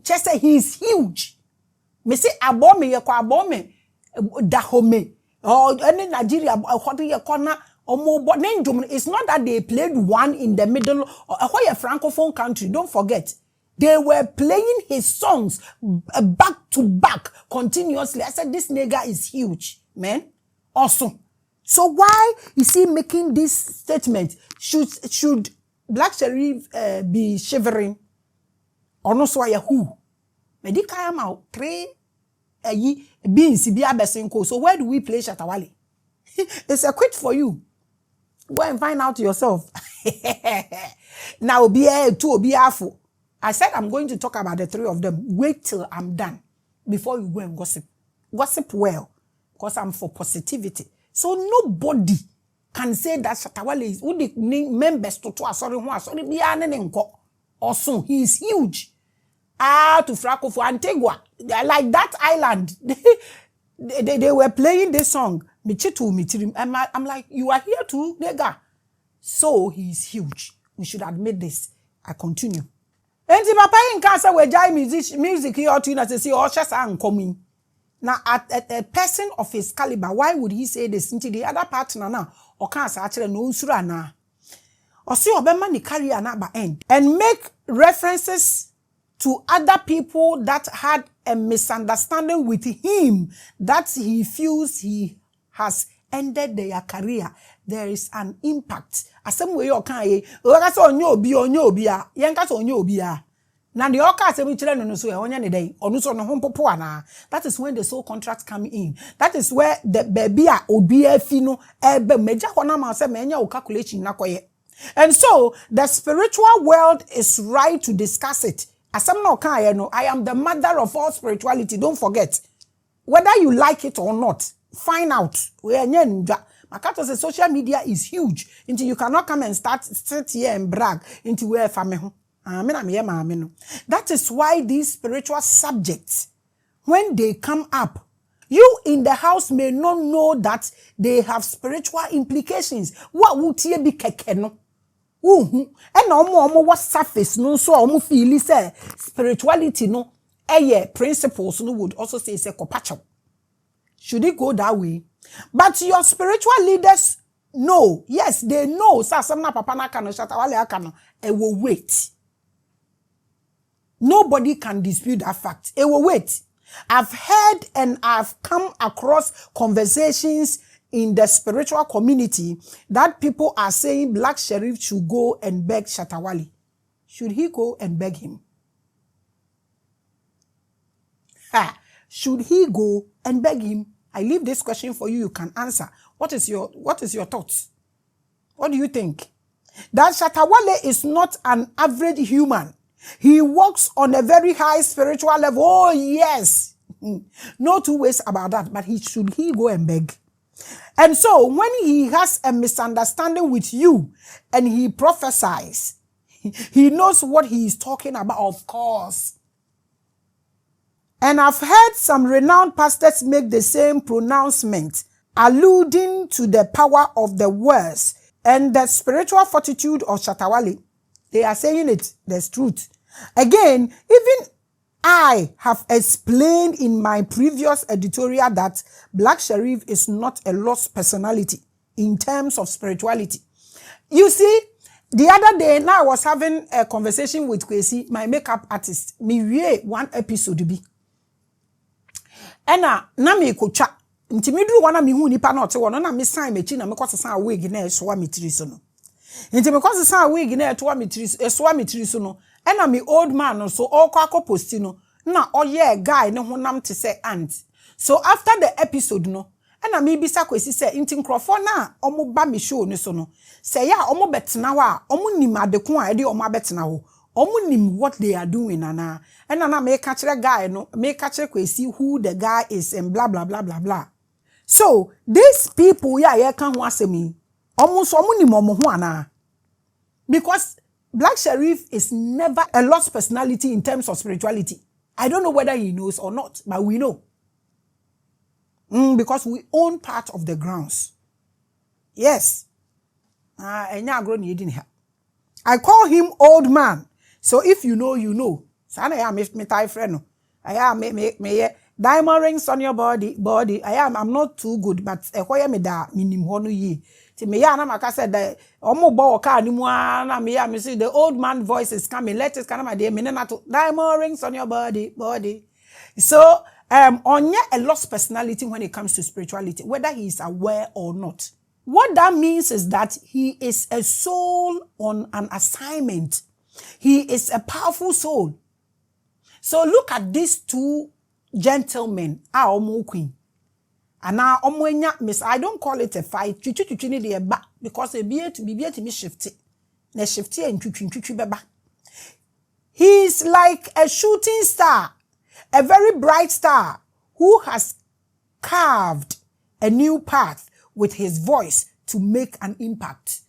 Just say he's huge. Me say Abome. Dahomey or any Nigeria corner it's not that they played one in the middle or a francophone country. Don't forget, they were playing his songs back to back continuously. I said this nigga is huge, man. Awesome. So why is he making this statement? Should Black Sherif be shivering? Or no so who? Medika am out 3 so where do we play Shatta Wale? It's a quit for you. Go and find out yourself. Now be afo. I said I'm going to talk about the 3 of them. Wait till I'm done before you go and gossip. Gossip well, because I'm for positivity. So nobody can say that Shatta Wale is who the members to also he is huge. To Franco for Antigua, like that island, they were playing this song. I'm like, you are here too, nigga. So he's huge. We should admit this. I continue. And the papa in cancer where jai music here to you see all just coming. Now at a person of his caliber, why would he say this into the other partner now? Or cancer actually no sura na. Or see obema ni carry another end. And make references to other people that had a misunderstanding with him that he feels he has ended their career. There is an impact. Asem we yo kan ye, o ka so onye obi a, yen ka so onye obi a. Na de o ka asem chire no so e onye ne den, onu so no ho popo ana. That is when the soul contracts come in. That is where the baby a obi afi no ebe meja ho na ma se me nya o calculation na koye. And so the spiritual world is right to discuss it. Asem na o kan ye no, I am the mother of all spirituality. Don't forget. Whether you like it or not, find out. We are Makato says social media is huge until you cannot come and sit here and brag into where family. That is why these spiritual subjects, when they come up, you in the house may not know that they have spiritual implications. What would you be kekeno? And no what surface no so omo feel say spirituality no principles no would also say kopacho. Should it go that way? But your spiritual leaders know. Yes, they know. Samna papa na kano Shatta Wale akano. It will wait. Nobody can dispute that fact. It will wait. I've heard and I've come across conversations in the spiritual community that people are saying Black Sheriff should go and beg Shatta Wale. Should he go and beg him? Should he go and beg him? I leave this question for you. You can answer. What is your thoughts? What do you think? That Shatta Wale is not an average human. He walks on a very high spiritual level. Oh, yes. No two ways about that. But should he go and beg? And so when he has a misunderstanding with you and he prophesies, he knows what he is talking about, of course. And I've heard some renowned pastors make the same pronouncement, alluding to the power of the words and the spiritual fortitude of Shatta Wale. They are saying it, there's truth. Again, even I have explained in my previous editorial that Black Sheriff is not a lost personality in terms of spirituality. You see, the other day, now I was having a conversation with Kwesi, my makeup artist. Me wie one episode be. Ena na me kocha nti me duru wana me hu nipa na ote wono na me sign mechi na me kwasesa wig na eso wa metiri so no nti me kwasesa wig na eto wa metiri eso wa metiri so no ena me old man no so okwa akoposti no na oye guy ne honam te say aunt. So after the episode no ena me bisa Kwesi say nti nkrofo na omo ba me show ne so no say ya omo betena wa omo nim adeko a e de omo abetena ho omo nim what they are doing ana. And na me catch the guy no me catch Kwesi who the guy is and blah blah blah blah blah. So these people ya can ho asemi almost omo ni momo ho ana, because Black Sheriff is never a lost personality in terms of spirituality. I don't know whether he knows or not, but we know. Because we own part of the grounds. Yes. I call him old man. So if you know, you know. Sana ya me tie friend no. I me diamond rings on your body. I'm not too good, but ekoye me da minim ho no yi. Ti me ya na maka said that omo bo ka ni mu na me see the old man voice is coming. Let us kana my dear me na to diamond rings on your body. So onye a lost personality when it comes to spirituality, whether he is aware or not. What that means is that he is a soul on an assignment. He is a powerful soul. So look at these two gentlemen, omo queen. And now miss, I don't call it a fight. Chuchu need the back because a be to me shifty. Ne shifty and chuchu beba. He's like a shooting star, a very bright star who has carved a new path with his voice to make an impact.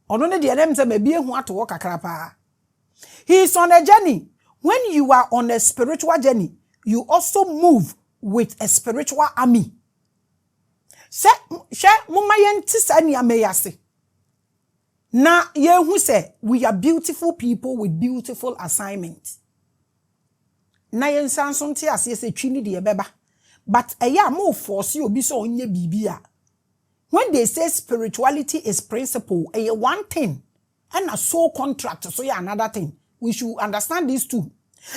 Onone the them say maybe who to walk akrapa. He is on a journey. When you are on a spiritual journey, you also move with a spiritual army. She mumma yenti sa ni ameyase. Na yehu say we are beautiful people with beautiful assignments. Na yen sanson te ase se twini de beba. But eya mo force obi so onye bibia. When they say spirituality is principle, one thing, and a soul contract, so yeah, another thing. We should understand these two.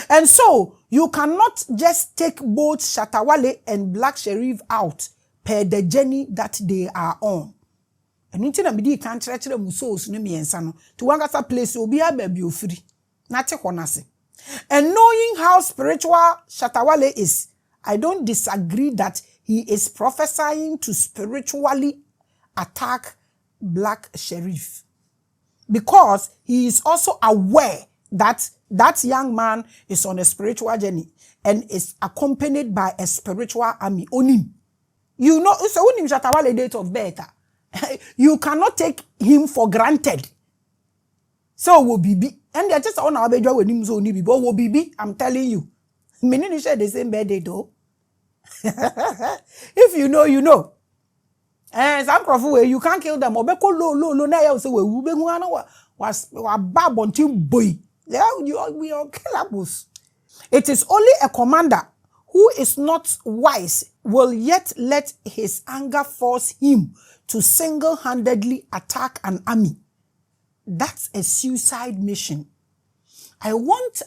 And so, you cannot just take both Shatta Wale and Black Sheriff out per the journey that they are on. And you tell me, can't stretch them souls, no me and son, to one other place will be a baby free. Not a honest. And knowing how spiritual Shatta Wale is, I don't disagree that he is prophesying to spiritually attack Black Sheriff. Because he is also aware that that young man is on a spiritual journey and is accompanied by a spiritual army. Onim. You know, so Onim Shatta Wale date of birth. You cannot take him for granted. So will be. And they're just on our bed when him so nibi. But will be. I'm telling you. Many share the same birthday though. If you know, you know. Some crowd you can't kill them. Obeko low na ya say we be hu was bab on team boy. We are killables. It is only a commander who is not wise will yet let his anger force him to single-handedly attack an army. That's a suicide mission. I want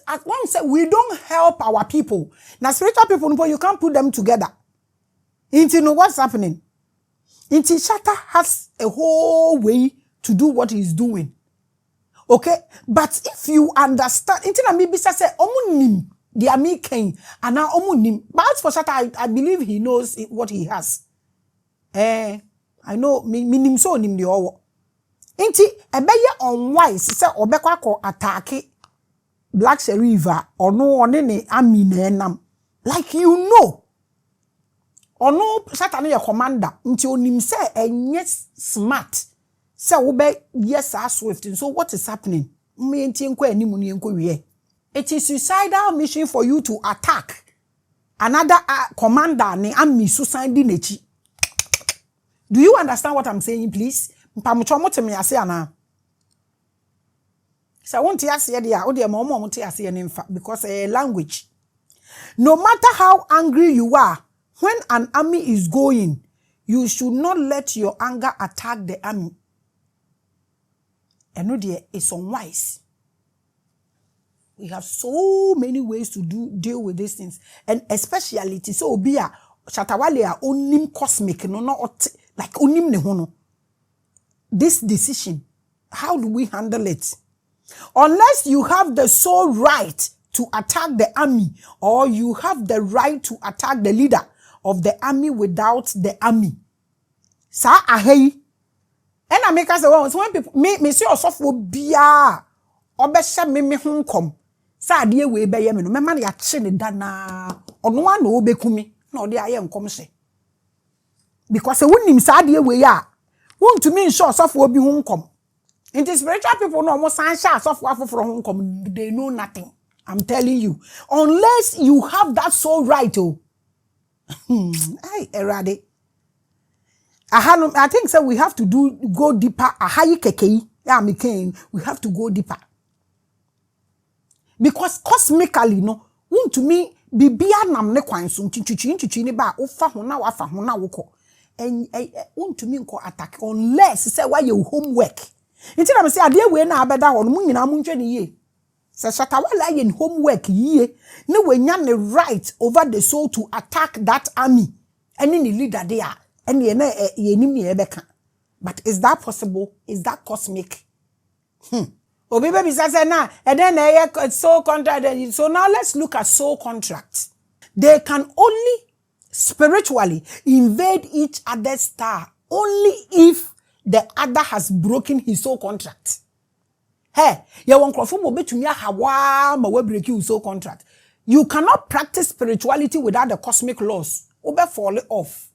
say we don't help our people. Now spiritual people, you can't put them together. You know what's happening? Shatta has a whole way to do what he's doing. Okay? But if you understand, maybe say, omunim, the army king, and now omunim. But as for Shatta, I believe he knows what he has. I know, minim so nim the owo. Ebeye unwise, say, obekwa ko attack Black Sheriff, or no one ne army nenam. Like you know. Or no, Shatta no commander, until onim say, yes, smart. Say, obe, yes, swift. And so what is happening? It is suicidal mission for you to attack another commander ne army suicide nechi. Do you understand what I'm saying, please? So I want to ask you because language. No matter how angry you are, when an army is going, you should not let your anger attack the army. And no, dear, it's unwise. We have so many ways to deal with these things, and especially it is so be a Shatta Wale onim cosmic, no, not like onim nehono. This decision, how do we handle it? Unless you have the sole right to attack the army, or you have the right to attack the leader of the army without the army. Sa ahei. And I make us say, when people me say yourself will be obesha me hunkom. Sa de we be ye me no me man ya che ne dana. Ono an no obekumi. Na ode aye nkom se. Because wonim sa de we ya. Won to me sure yourself will be hunkom. In the spiritual people no almost san sha yourself from hunkom. They know nothing. I'm telling you. Unless you have that soul right oh. Hey, erade. I think so we have to go deeper. We have to go deeper. Because cosmically, no, to me, bibia nam ne kwanso chichi ni ba ofa hona wafa hona woko. And to me ko attack unless say why your homework. Until I say ade we na abeda ho no mu nyina mu ntwe ne ye. Say Shatta Wale yen homework ye. No we nya the right over the soul to attack that army. Any leader there. But is that possible? Is that cosmic? Obi baby says na and then soul contract. So now let's look at soul contracts. They can only spiritually invade each other's star only if the other has broken his soul contract. Hey, you won't break your soul contract. You cannot practice spirituality without the cosmic laws. Obe fall off.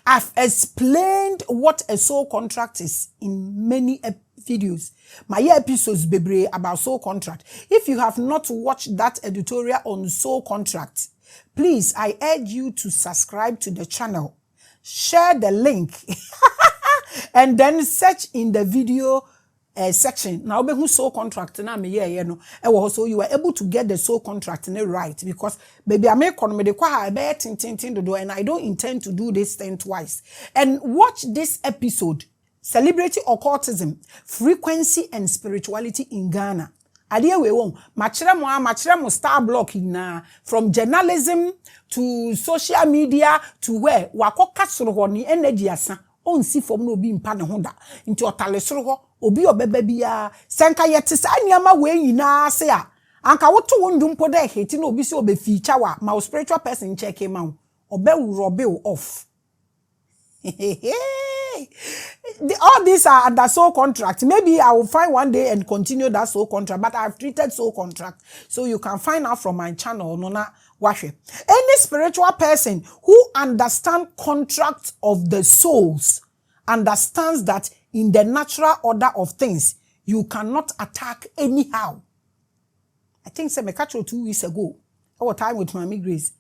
I've explained what a soul contract is in many videos. My episodes bebre about soul contract. If you have not watched that editorial on soul contract, please, I urge you to subscribe to the channel, share the link and then search in the video section. Now who soul contract na me ye no so you were able to get the soul contract right, because baby I make economy de kwa be tin do, and I don't intend to do this thing twice. And watch this episode, Celebrity Occultism, Frequency and Spirituality in Ghana. Adia we won machire star block na, from journalism to social media to where wakoka soro ho ni energy asa onsi fom no obi mpa ne ho da nti otale soro ho obi obeba bia senka yete sa niama we nyina se a anka woto wo ndumpo da heti na obi se obe feature wa my spiritual person check him out obe robe off. All these are under soul contract. Maybe I will find one day and continue that soul contract, but I've treated soul contract, so you can find out from my channel. Nona Washe. Any spiritual person who understands contract of the souls understands that in the natural order of things, you cannot attack anyhow. I think say me catch 2 weeks ago. Our time with Maame Grace.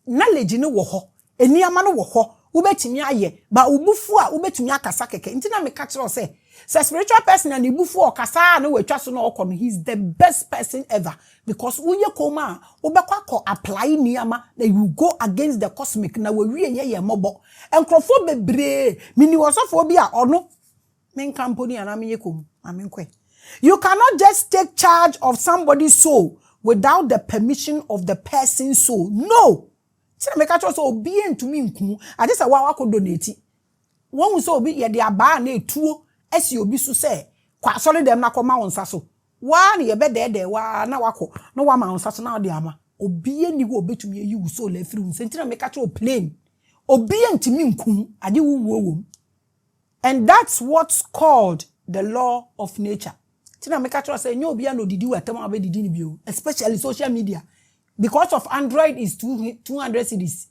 Knowledge no wo ho, eniama no wo ho. Ubetimi aye ba ubufu a ubetimi akasa keke nti na me catch you say spiritual person and ubufu okasa na wetwa so na okom, he's the best person ever, because unye koma ubekwa ko apply niama na you go against the cosmic na we ye mobo enkrofo bebre mini wosofo bi a ono men company ana me yekom amenkwe. You cannot just take charge of somebody's soul without the permission of the person's soul. No. Tina make sure so obi entumi nku ade se wa ko donate won so obi ye de aba na etuo esi obi so se kwa sole dem na koma won sa so wa na ye be de wa na wako no wa ma won sa so na de ama obi eni wo obetumi yi wo so la afiri won se tina make sure plain obi entumi nku ade wo. And that's what's called the law of nature. Tina make sure say nyo obi no didi watam abedidi ni bio, especially social media. Because of Android is 200 cedis.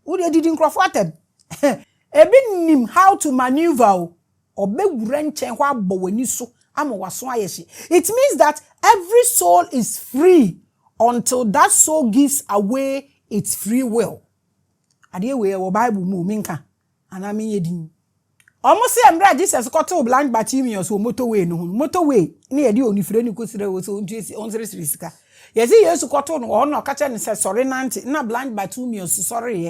Who they didn't cross water? Ebi nim how to maneuver or be wrenchen wa boweni so ama waso ayeshi. It means that every soul is free until that soul gives away its free will. Ade we wo Bible mu minka anami yedin. Almost say embra Jesus got to blind Bartimaeus wo motorway no motorway na ye de onifire ni kosire wo so onsere sika. Yes, yesu koto no ono kacha ni se sorry nante na blind Bartimaeus sorry ye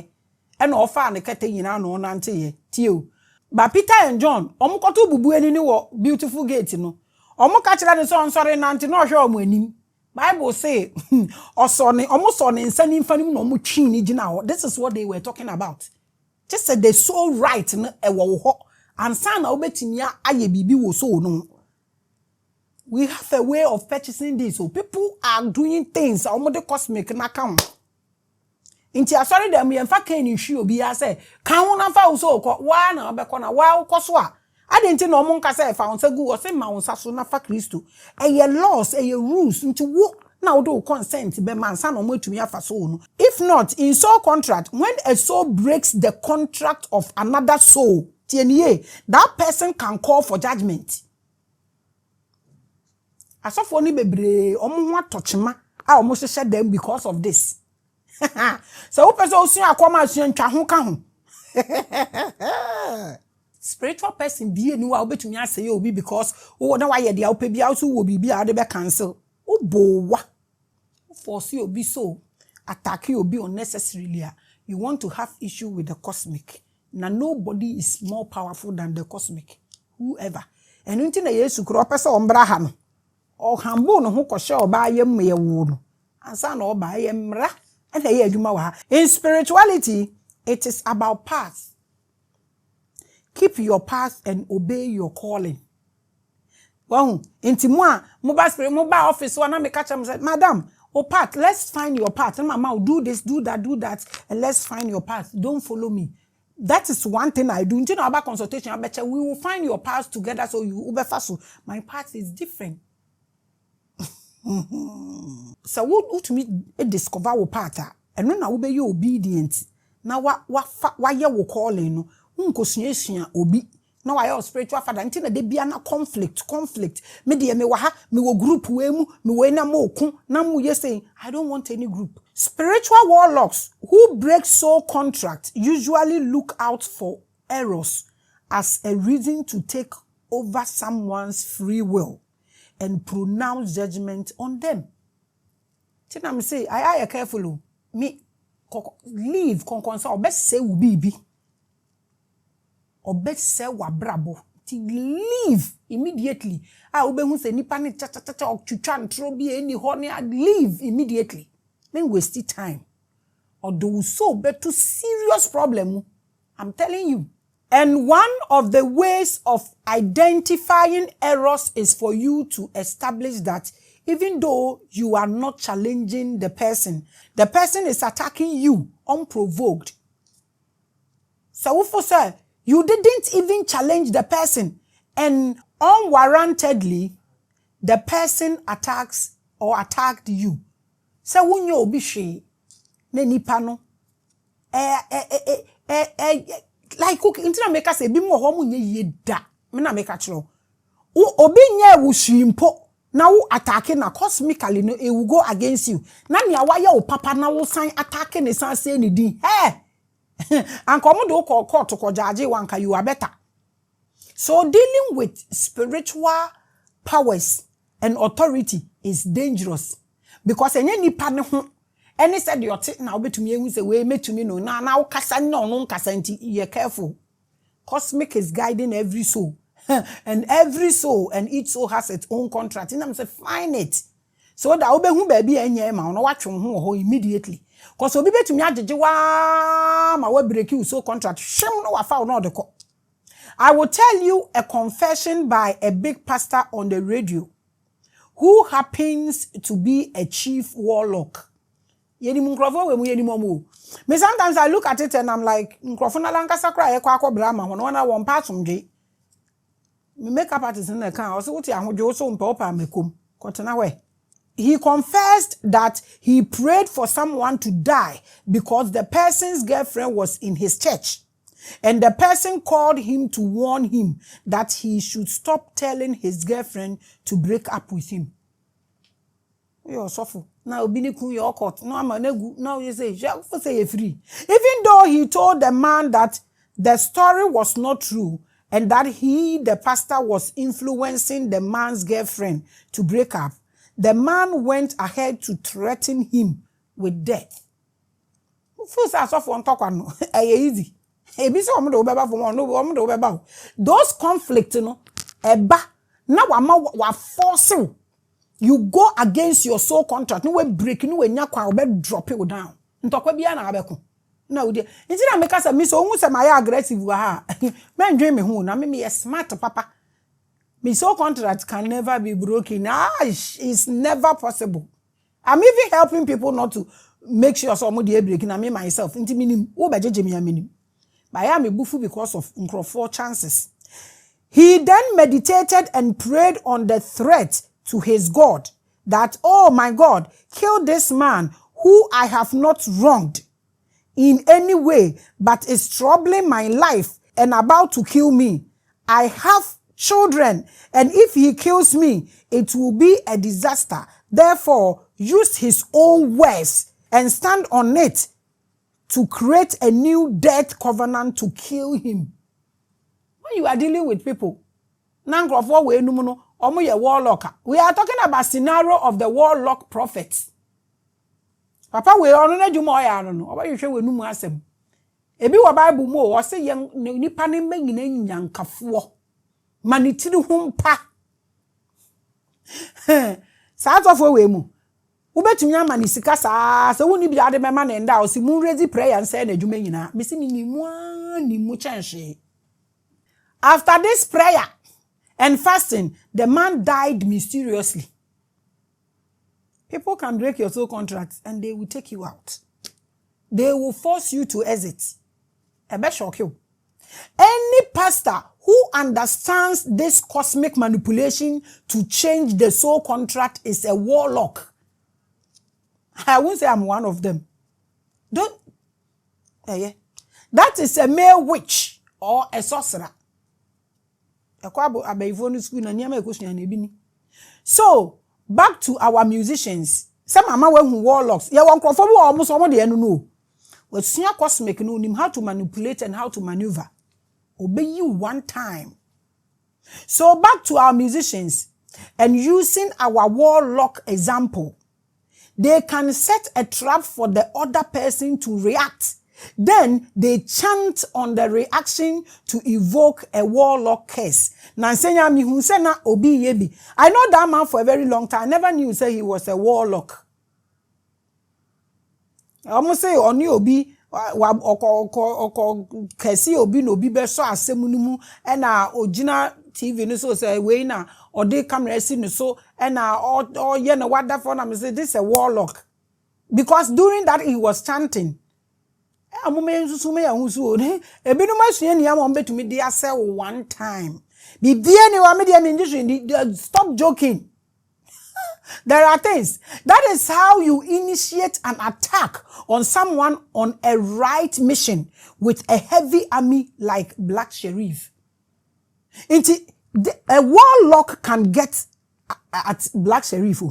e na ofa ne kete nyina no nante ye tio ba Peter and John omo koto bubu ani ni wo beautiful gate no omo kacha ne so sorry nante no hwe omo anim. Bible say osone omo so ne nsa ni mfa nim no omo twi ni gina ho. This is what they were talking about. Just said they so right no e wo ho ansa na obetimi aye bibi wo so no. We have a way of purchasing this. So people are doing things. Almost the cosmic na come. Inti asori dem ye mfa kan ni hwi obi ya say kan ho na fa wo so ko wa na obekọ na wa wo so a adenti na omo nka say fa won sagu wo say ma won saso na fa Kristo. Eye laws, eye rules nti wo na wo do consent be man sa na omo atumi afa so no. If not, in soul contract, when a soul breaks the contract of another soul, tienie, that person can call for judgment. Asofo ni bebre omo ho atochema a omo hye dem because of this. So person osun akoma asun ntwa ho ka ho. Spiritual person be eni wa obetumi aseye obi because wo na wa ye dia opa bia so wo bibia de be cancel. Obowa. Force obi so attack obi unnecessarily. You want to have issue with the cosmic. Na nobody is more powerful than the cosmic. Whoever. And unti na Yesu kro pese ombra ha no. O hambo no ho kwhye oba yem ye wo no ansa na oba yem mra na ye adwuma wa. In spirituality, it is about path. Keep your path and obey your calling. Wow, inti mo ba spirit mo ba office wa na me catch am say madam o path, let's find your path. And mama do this, do that, and let's find your path. Don't follow me. That is one thing I do. Until about consultation, I bet you we will find your path together so you ube faso. My path is different. So what to me discover wo part and no na wo be you obedient na wa ye wo calling no unkosua obi Now I have spiritual father. Until de be na conflict. Me de me waha, me wo group we mu, me we na mo kun, na mu ye saying, I don't want any group. Spiritual warlocks who break soul contract usually look out for errors as a reason to take over someone's free will and pronounce judgment on them. Tina me say, I careful. Me leave konkonsa or best say ubibi. Or best say wabrabo. Leave immediately. Ube hu say nipa ni cha or chuchan trobi any honey leave immediately. Then waste time. Or do so but to serious problem. I'm telling you. And one of the ways of identifying errors is for you to establish that even though you are not challenging the person is attacking you unprovoked. So if you didn't even challenge the person and unwarrantedly the person attacks or attacked you. So when you obi ne nipa no like cook intina make us say bi mo ho mo nye ye da me na make chiro obi nya wushimpo na wo attacking na cosmically no e will go against you na nia wa ye o papa na wo san attacking ne san say ne din anko mo do court ko judge wanka you are better. So dealing with spiritual powers and authority is dangerous because enye nipa ne ho any said your now betumi ehun say we metumi no na kasa no kasa nti you careful. Cosmic is guiding every soul. And every soul and each soul has its own contract. And I'm say find it. So that obehu baby enye ma no watch ho immediately. Cause obi betumi agege wa ma we break you so contract. Shem no wa fa no de ko. I will tell you a confession by a big pastor on the radio who happens to be a chief warlock. Yeni munkrofo we mu yeni momo. Me sometimes I look at it and I'm like nkrofo na lanka sakra ye kwa akobra ma hono na won pa asomdwe. Me makeup artist in the can also what ahodwo so mpa opa mekom. Kontena we. He confessed that he prayed for someone to die because the person's girlfriend was in his church. And the person called him to warn him that he should stop telling his girlfriend to break up with him. You're so now bini kun your court. No amanegu. Now you say free. Even though he told the man that the story was not true and that he, the pastor, was influencing the man's girlfriend to break up, the man went ahead to threaten him with death. First, I saw for talk no easy. Those conflicts, you know, now wa forcing. You go against your soul contract. No way break, no way nyakwa obe drop it down. Ntokwa bia na abeko. Na udi. Nti na make us me so hu se my aggressive wa ha. Men dwen me hu na me smart papa. Me soul contract can never be broken. It's never possible. I'm even helping people not to make sure somebody breaking. I mean myself. Nti minim wo bejeje me minim. But I am a bufu because of four chances. He then meditated and prayed on the threat to his God that, oh my God, kill this man who I have not wronged in any way, but is troubling my life and about to kill me. I have children, and if he kills me, it will be a disaster. Therefore, use his own words and stand on it to create a new death covenant to kill him. When you are dealing with people, warlock. We are talking about scenario of the warlock prophets. Papa, we are on a I don't know. About you show we no asem. Ebi wa Bible mo o say yen nipa ne magina nyankafo. Manitiri ho mpa. Sa atofo we mu. Ubetumi ama ni sika saa se woni bi ade mema na nda o si mu raise prayer and say na adwuma nyina. Me si ni mu chenhwe. After this prayer and fasting, the man died mysteriously. People can break your soul contracts and they will take you out. They will force you to exit. I bet shock you. Any pastor who understands this cosmic manipulation to change the soul contract is a warlock. I won't say I'm one of them. Don't. Yeah. That is a male witch or a sorcerer. Ekwabo abayifo school na niam ekosua na ebi ni. So, back to our musicians. Some mama we warlocks. Ya won krofo bi o mo so mo de enu no. We sua cosmic no nim how to manipulate and how to maneuver. Obey you one time. So back to our musicians and using our warlock example. They can set a trap for the other person to react. Then they chant on the reaction to evoke a warlock curse. Nansenya mi hu se na obi yebi. I know that man for a very long time. I never knew say he was a warlock. Almost say oni obi oko kesi obi no obi be so asem numu e na ogina TV no so say we na ode camera si no so e na or ye na wada for na me say this is a warlock. Because during that he was chanting. Amume nsusume ya husu one ebinu masua ni am betumi de ase one time. Bibie ni wa me de me stop joking. There are things. That is how you initiate an attack on someone on a right mission with a heavy army like Black Sheriff. A warlock can get at Black Sheriff.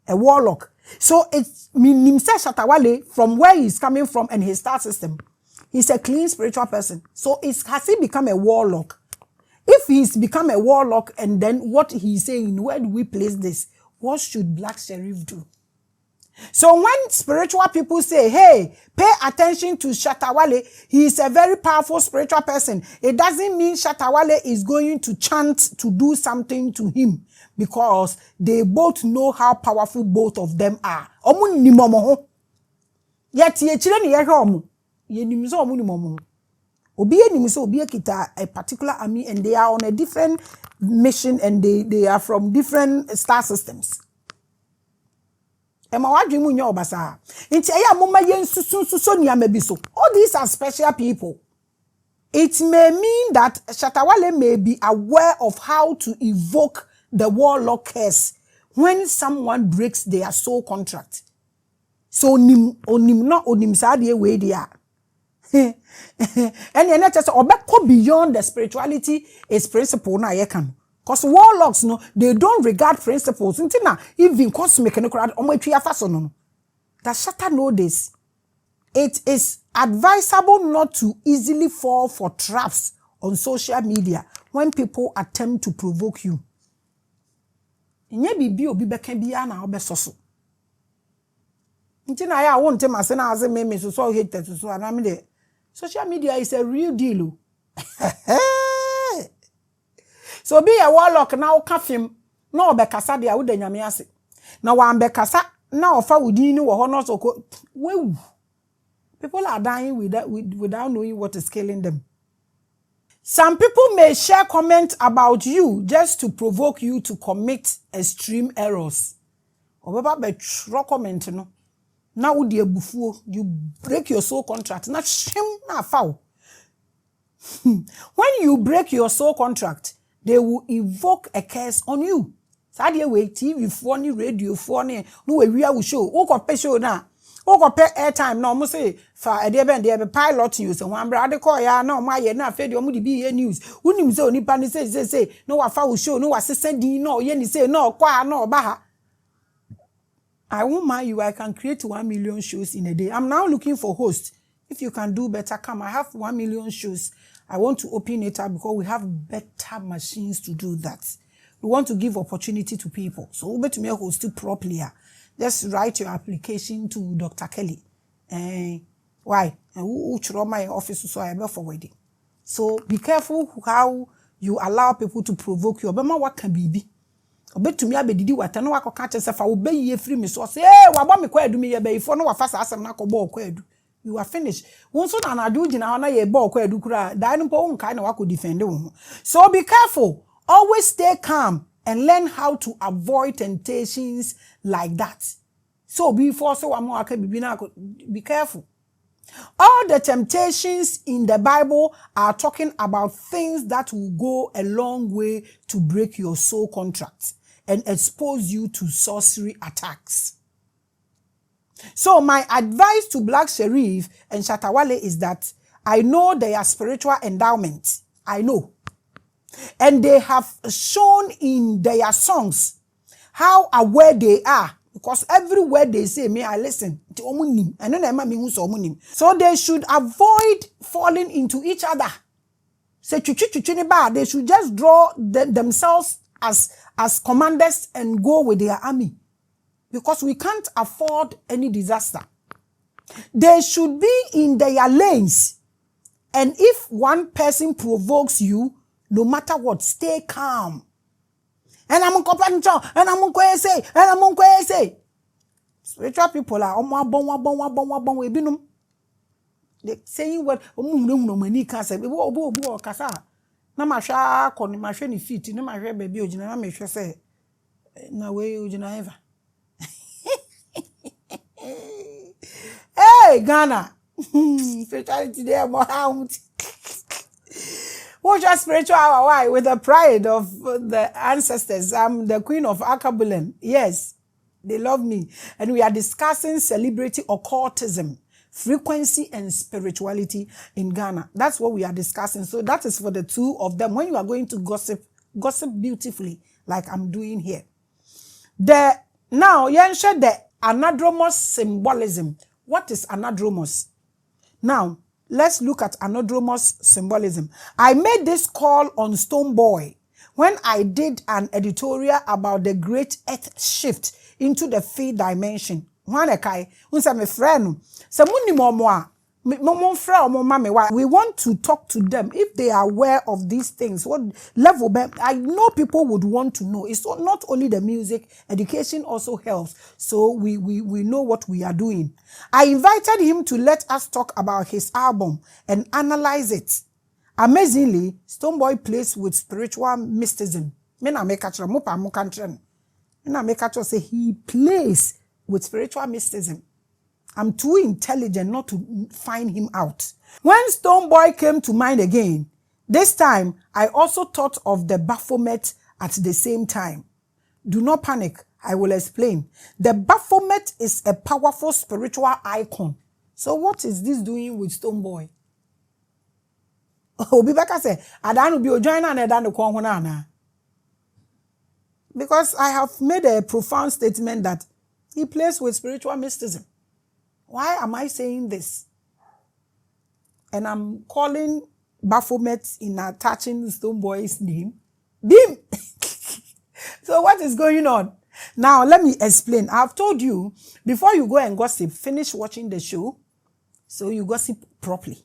A warlock. So it's Shatta Wale from where he's coming from and his star system. He's a clean spiritual person. So has he become a warlock? If he's become a warlock and then what he's saying, where do we place this? What should Black Sheriff do? So when spiritual people say, hey, pay attention to Shatta Wale, he is a very powerful spiritual person. It doesn't mean Shatta Wale is going to chant to do something to him because they both know how powerful both of them are. Yet ye chile ni yehomu. Ye nimso omu ni momo. Obiye nimso obiye kita a particular army and they are on a different mission and they are from different star systems. Ema wadwe mu nya obasa. Nti eya moma yensusunsuso niame so. All these are special people. It may mean that Shatta Wale may be aware of how to evoke the warlock curse when someone breaks their soul contract. So onim sa de we dia. And you know just obeko beyond the spirituality is principle na ye kan. Because warlocks no they don't regard principles. Ntina even cosmic no crowd omwetwi afaso no. That Shatta know this. It is advisable not to easily fall for traps on social media when people attempt to provoke you. Nye bibi obi beka bia na obesoso. Ntina ya wonte mase na aze meme so hate so anam de. Social media is a real deal. So be a warlock now kafim na obekasa de awuda nyame ase. Na wa ambekasa na ofa wudi ni wo ho no so ko wewu. People are dying without knowing what is killing them. Some people may share comments about you just to provoke you to commit extreme errors. Obeba be tro comment no. Na wo de abufuo, you break your soul contract. Na shim na foul. When you break your soul contract, they will evoke a curse on you. Sadie we TV phone, radio phone, no we will show. O ko pe show na. O ko pe airtime na o mo say fa e de be pilot you so wan bra de call ya na o ma ye na fe de o mo de bi news. Unim say onipa ni say no wa fa wo show no wa sesen din no ye ni say no kwa na oba ha. I won't mind you. I can create 1 million shows in a day. I'm now looking for hosts. If you can do better, come. I have 1 million shows. I want to open it up because we have better machines to do that. We want to give opportunity to people. So, we better host it properly. Just write your application to Dr. Kelly. Why? Who my office so I ever forward it. So, be careful how you allow people to provoke you. Obama what can be. Obetumi abedidi wata no wakoka chese fa obeyi free me so say eh waba me kwadu me ye be ifo no wafasa asem na kobo kwadu you are finished wonso na anadu gina na ye bo kwadu kura dan no po nkai na wako defend wo. So be careful, always stay calm and learn how to avoid temptations like that. So before so wa mo aka bibi na be careful. All the temptations in the Bible are talking about things that will go a long way to break your soul contract and expose you to sorcery attacks. So my advice to Black Sheriff and Shatta Wale is that I know they are spiritual endowments. I know. And they have shown in their songs how aware they are. Because every word they say, me, I listen. So they should avoid falling into each other. They should just draw themselves as commanders and go with their army. Because we can't afford any disaster. They should be in their lanes. And if one person provokes you, no matter what, stay calm. And I'm going to say, spiritual people are they saying what many can say. Na masha koni masha ni fit na masha baby ojina na me hwe say na we ojina ever. Hey Ghana. Spirituality there more out. What's your spiritual hour? Why? With the pride of the ancestors. I'm the queen of Akabulen. Yes, they love me. And we are discussing celebrity occultism, frequency and spirituality in Ghana. That's what we are discussing. So that is for the two of them. When you are going to gossip beautifully, like I'm doing here. Now, you share the Anadromous symbolism. What is Anadromous? Now, let's look at Anadromous symbolism. I made this call on Stonebwoy when I did an editorial about the great earth shift into the fifth dimension. We want to talk to them if they are aware of these things. What level? I know people would want to know. It's not only the music, education also helps. So we know what we are doing. I invited him to let us talk about his album and analyze it. Amazingly, Stonebwoy plays with spiritual mysticism. Say he plays with spiritual mysticism. I'm too intelligent not to find him out. When Stonebwoy came to mind again, this time I also thought of the Baphomet at the same time. Do not panic, I will explain. The Baphomet is a powerful spiritual icon. So what is this doing with Stonebwoy? Because I have made a profound statement that he plays with spiritual mysticism. Why am I saying this? And I'm calling Baphomet in attaching Stonebwoy's name. Bim! So what is going on? Now, let me explain. I've told you, before you go and gossip, finish watching the show, so you gossip properly.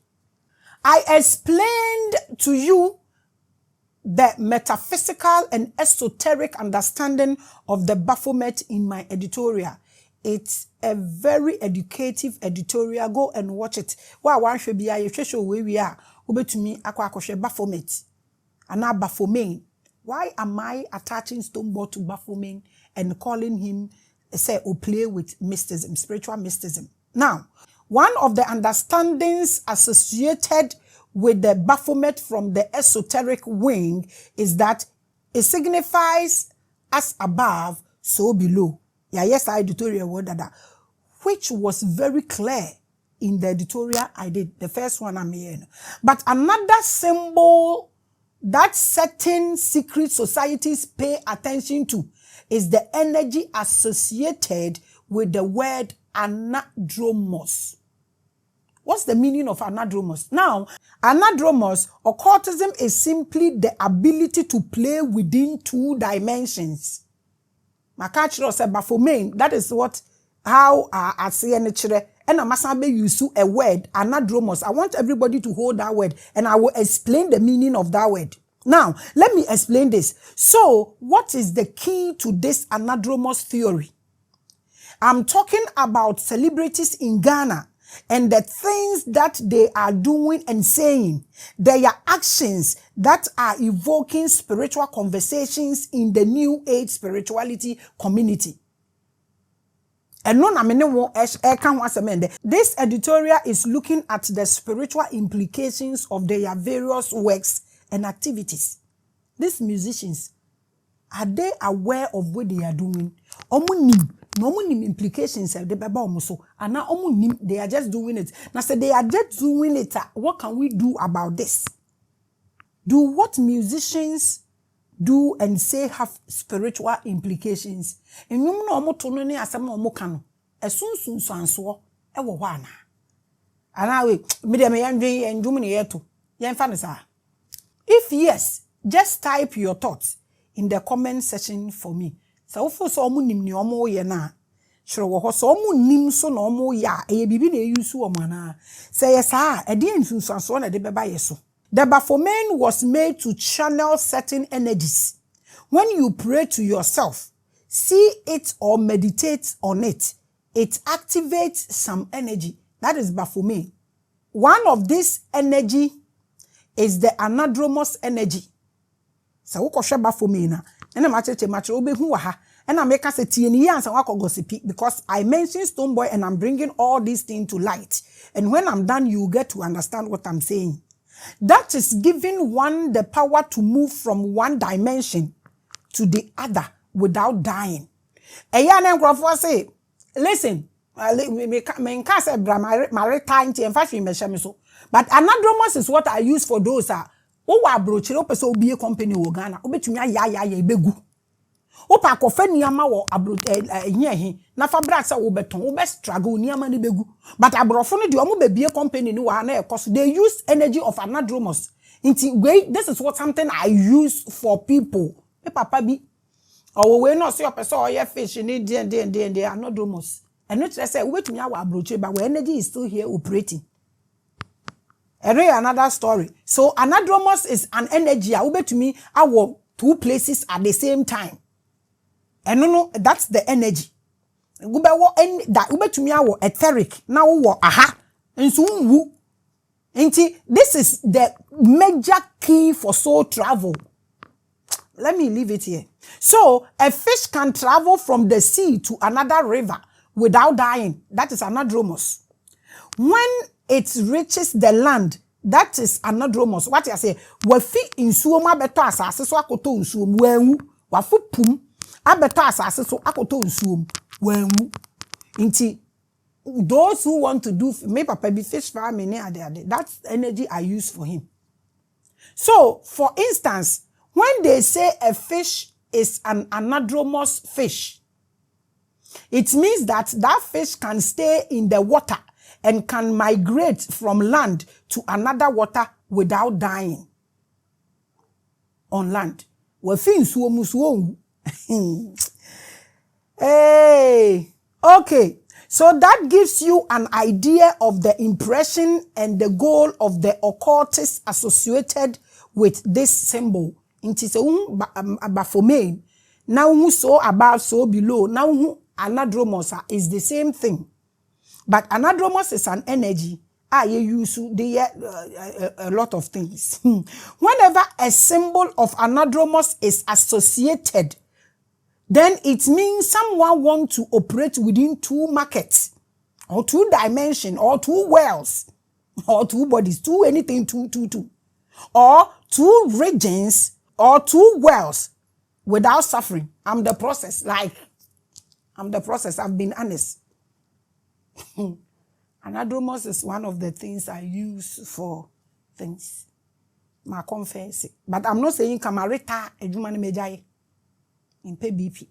I explained to you the metaphysical and esoteric understanding of the Baphomet in my editorial. It's a very educative editorial. Go and watch it. Why one should be a show where we are. Ube to me, akwa Baphomet. And now Baphomet. Why am I attaching Stonebwoy to Baphomet and calling him, say, or play with mysticism, spiritual mysticism? Now, one of the understandings associated with the Baphomet from the esoteric wing is that it signifies as above, so below. Yeah, yes, I editorial word that, which was very clear in the editorial I did, the first one I'm hearing. But another symbol that certain secret societies pay attention to is the energy associated with the word Anadromous. What's the meaning of Anadromous? Now, Anadromous, occultism is simply the ability to play within two dimensions. Makachiro said Baphomet, that is how I say and I must use a word, Anadromous. I want everybody to hold that word and I will explain the meaning of that word. Now, let me explain this. So, what is the key to this Anadromous theory? I'm talking about celebrities in Ghana and the things that they are doing and saying, their actions that are evoking spiritual conversations in the New Age spirituality community. And this editorial is looking at the spiritual implications of their various works and activities. These musicians, are they aware of what they are doing? No implications of the Baba so and now they are just doing it. Now say they are just doing it. What can we do about this? Do what musicians do and say have spiritual implications? Enyum na omo to no ne asem na omo ka no. Esunsun sanso e wo ho ana. Ana we me dem yandwen endum ne yeto. Yemfa ne sa. If yes, just type your thoughts in the comment section for me. So for so omo nim ne omo ye na. Sure wo ho so omo nim so na omo ya e bibi na use omo ana. Say yes ah, e de ensunsun so na de beba yeso. The Baphomet was made to channel certain energies. When you pray to yourself, see it or meditate on it, it activates some energy. That is Baphomet. One of this energy is the Anadromous energy. So woko hwe Baphomet na na macheche obehu wa ha na make say tie ni yansa wako gossipy because I mentioned Stonebwoy and I'm bringing all these things to light. And when I'm done, you get to understand what I'm saying. That is giving one the power to move from one dimension to the other without dying. Eyane nkrofo say, listen, me can say maritime and fashion me so. But Anadromous is what I use for those who are brochire opese obi a company wo Ghana. Obetumi ya ebegu. Opa kofa niama wo abro he na fa bra say wo beton wo be struggle niama ni begu but abrofo no de omo be bie company ni wa na ekoso they use energy of Anadromous this is what something I use for people me papa bi owo we no say opese oye fish ni de Anadromous and no say we betumi awa abroche but our energy is still here operating. Another story. So Anadromous is an energy a we betumi awo two places at the same time. And no, that's the energy. Gube wo that ubetumi awo etheric na wo aha nso wu. Nti this is the major key for soul travel. Let me leave it here. So a fish can travel from the sea to another river without dying. That is Anadromous. When it reaches the land, that is Anadromous. What I say, wafi insuo ma beto asase so akoto nsuo wenwu wafu pum abeto asase so akoto nsuom wanwu nti those who want to do me papa be fish farming that's energy I use for him. So for instance, when they say a fish is an Anadromous fish, it means that that fish can stay in the water and can migrate from land to another water without dying on land. Wafi nsuo musuo. Hey, okay. So that gives you an idea of the impression and the goal of the occultists associated with this symbol. It is Baphomet. Now who so above, so below. Now who Anadromous is the same thing. But Anadromous is an energy. You use a lot of things. Whenever a symbol of Anadromous is associated, then it means someone wants to operate within two markets, or two dimensions, or two worlds, or two bodies, two anything, two, or two regions, or two worlds without suffering. I'm the process. I've been honest. Anadromous is one of the things I use for things. My confess. But I'm not saying Kamarita Ejumani Mejaye in PBP.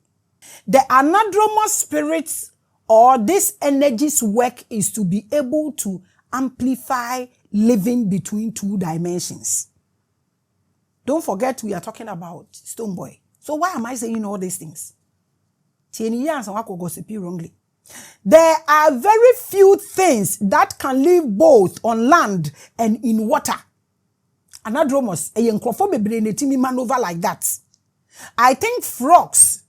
The Anadromous spirits or this energy's work is to be able to amplify living between two dimensions. Don't forget we are talking about Stonebwoy. So why am I saying all these things? Wrongly. There are very few things that can live both on land and in water. Anadromous, a young maneuver like that. I think frogs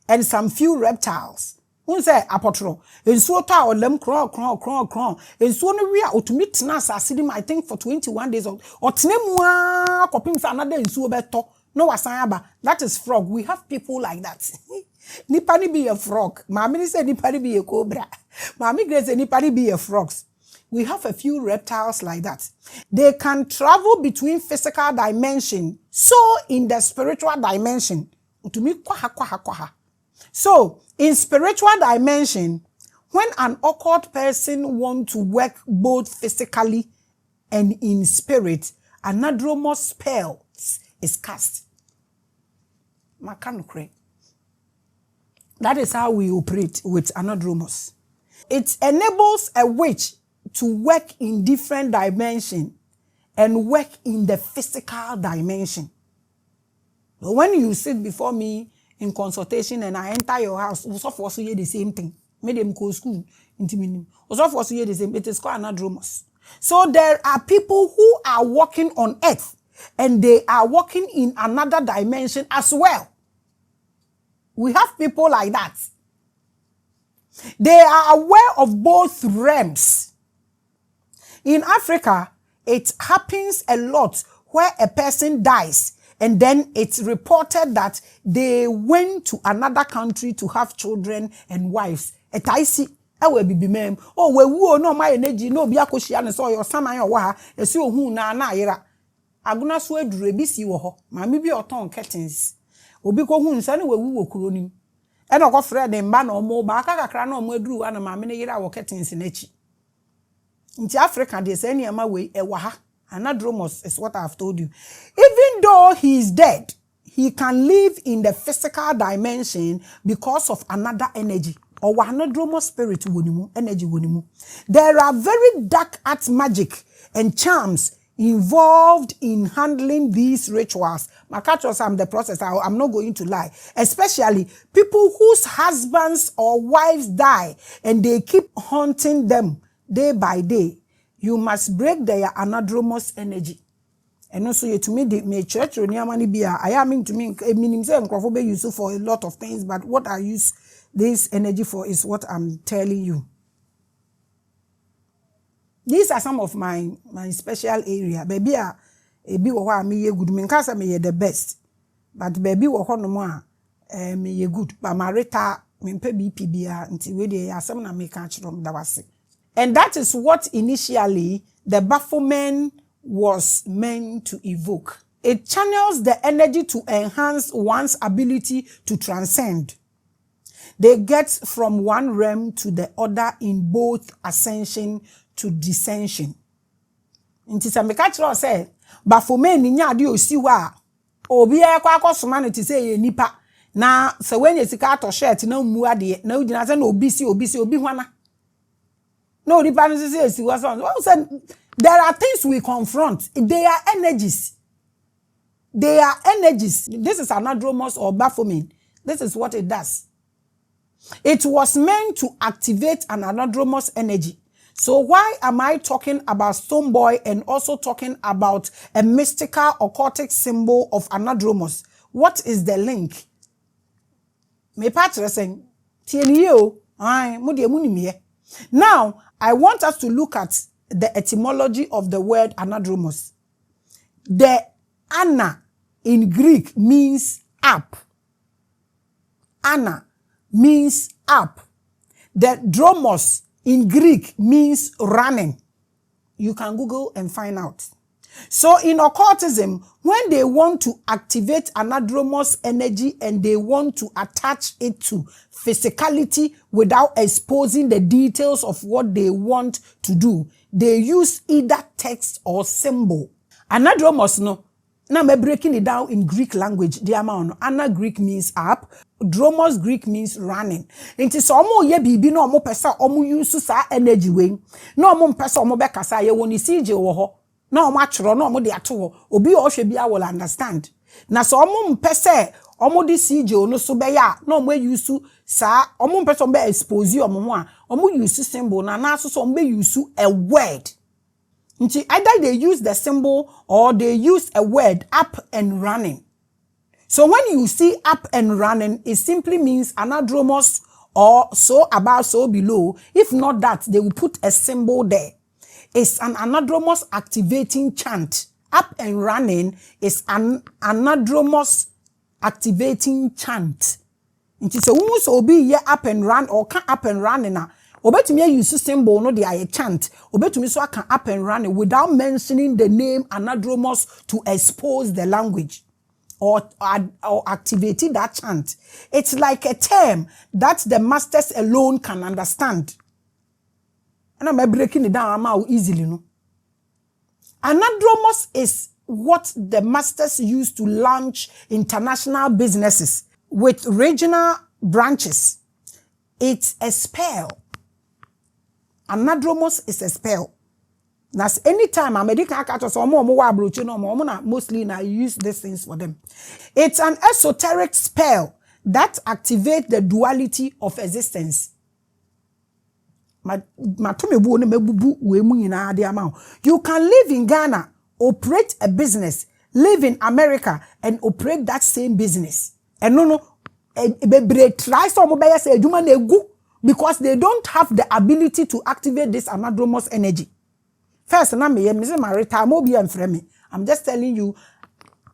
and some few reptiles. Who say apotro? In so or lem crawl. In so no we are to meet nas I think for 21 days or tnemwa copings another in so beto. No wasayaba. That is frog. We have people like that. Nipani be a frog. Maame say nipani be a cobra. Maame Grace say nipani be a frogs. We have a few reptiles like that. They can travel between physical dimension. So in the spiritual dimension, to me kwaha. So in spiritual dimension, when an occult person wants to work both physically and in spirit, Anadromous spell is cast. That is how we operate with Anadromous. It enables a witch to work in different dimensions and work in the physical dimension. But when you sit before me in consultation and I enter your house, also for you the same thing. Made them go school into also for you the same. It is called Anadromous. So there are people who are walking on earth and they are walking in another dimension as well. We have people like that. They are aware of both realms. In Africa, it happens a lot where a person dies and then it's reported that they went to another country to have children and wives. I see. I will be mem. Oh, we no my energy, no biakoshia and so your saman or waha, as you who na ira. Aguna so drebisi wo. Mami bi oton curtains. Obi ko hu nsa ne wawu wokuronim. E no ko frɛ de mba no mo ba aka kakra no mo aduru ana maame ne yira wo curtains na chi. Nti Africa de say niam we e wa ha. Anadromous is what I have told you. Even though he is dead, he can live in the physical dimension because of another energy. Or Anadromous spirit wonimu, energy wonimu. There are very dark art magic and charms involved in handling these rituals. Makachos, I'm the process. I'm not going to lie. Especially people whose husbands or wives die and they keep haunting them day by day. You must break their Anadromous energy. And also, to me, the church, I am to me, meaning say, use for a lot of things, but what I use this energy for is what I'm telling you. These are some of my special area. Baby, ebi wo ho me ye good. Me nka say me ye the best. But baby wo ho no mo a me ye good. But marita me mpe BP bia nti we dey asem na me ka chirom da wase. And that is what initially the Baphomet was meant to evoke. It channels the energy to enhance one's ability to transcend. They get from one realm to the other in both ascension to descension. Inti se meka kire o say Baphomet ni nya ade osiwa obi e kwa akosoma no ti say ye nipa na se wenye sika ato shirt na mu ade na ugina say na obi hwana no nipa no say esiwa so there are things we confront. They are energies. They are energies. This is Anadromous or Baphomet. This is what it does. It was meant to activate an Anadromous energy. So why am I talking about Stonebwoy and also talking about a mystical occultic symbol of Anadromous? What is the link? Me patre saying, now, I want us to look at the etymology of the word Anadromous. The Ana in Greek means up. Ana means up. The dromos in Greek means running. You can Google and find out. So in occultism, when they want to activate Anadromous energy and they want to attach it to physicality without exposing the details of what they want to do, they use either text or symbol. Anadromous no. Now I'm breaking it down in Greek language. The amount Ana Greek means up, Dromos Greek means running. Inti so omo ye bibi no omo pesa omo use sa energy we. No omo pesa omo be kasa ye woni CJ wo ho. Na omo atworo na omo de ato ho. Obi o hwe bia will understand. Na so omo mpese omo de CJ no so be ya na omo use sa omo mpese omo be expose omo ho a omo use symbol na so omo be use a word. Either they use the symbol or they use a word, up and running. So when you see up and running, it simply means Anadromous or so above, so below. If not that, they will put a symbol there. It's an Anadromous activating chant. Up and running is an Anadromous activating chant. So so be ye up and run or can up and running now. Obetumi use symbol no dey chant. Obetumi so can up and run without mentioning the name Anadromous to expose the language or activating that chant. It's like a term that the masters alone can understand. And I'm breaking it down easily, no. Anadromous is what the masters use to launch international businesses with regional branches. It's a spell. Anadromous is a spell. That's anytime American catches or more mostly I use these things for them. It's an esoteric spell that activates the duality of existence. You can live in Ghana, operate a business, live in America, and operate that same business. And because they don't have the ability to activate this anadromous energy. First, I'm just telling you,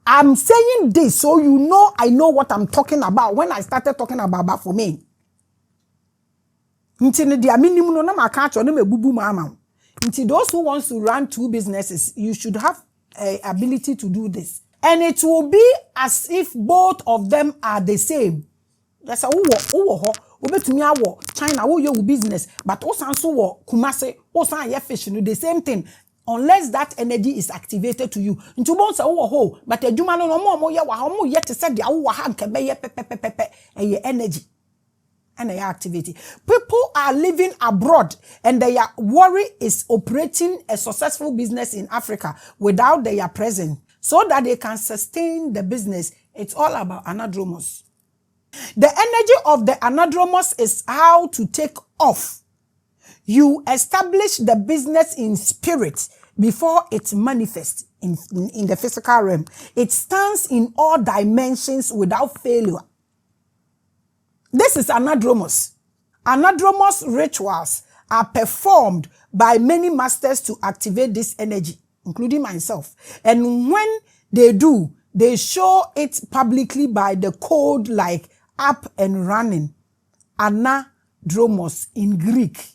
I'm saying this so you know I know what I'm talking about when I started talking about for me. Those who want to run two businesses, you should have a ability to do this. And it will be as if both of them are the same. That's a China your business, but also Kumase, also fish, the same thing. Unless that energy is activated to you. Into bones but a Juma no more yet to set the energy and their activity. People are living abroad and their worry is operating a successful business in Africa without their presence so that they can sustain the business. It's all about anadromous. The energy of the anadromous is how to take off. You establish the business in spirit before it manifests in the physical realm. It stands in all dimensions without failure. This is anadromous. Anadromous rituals are performed by many masters to activate this energy, including myself. And when they do, they show it publicly by the code like up and running. Anadromous in Greek.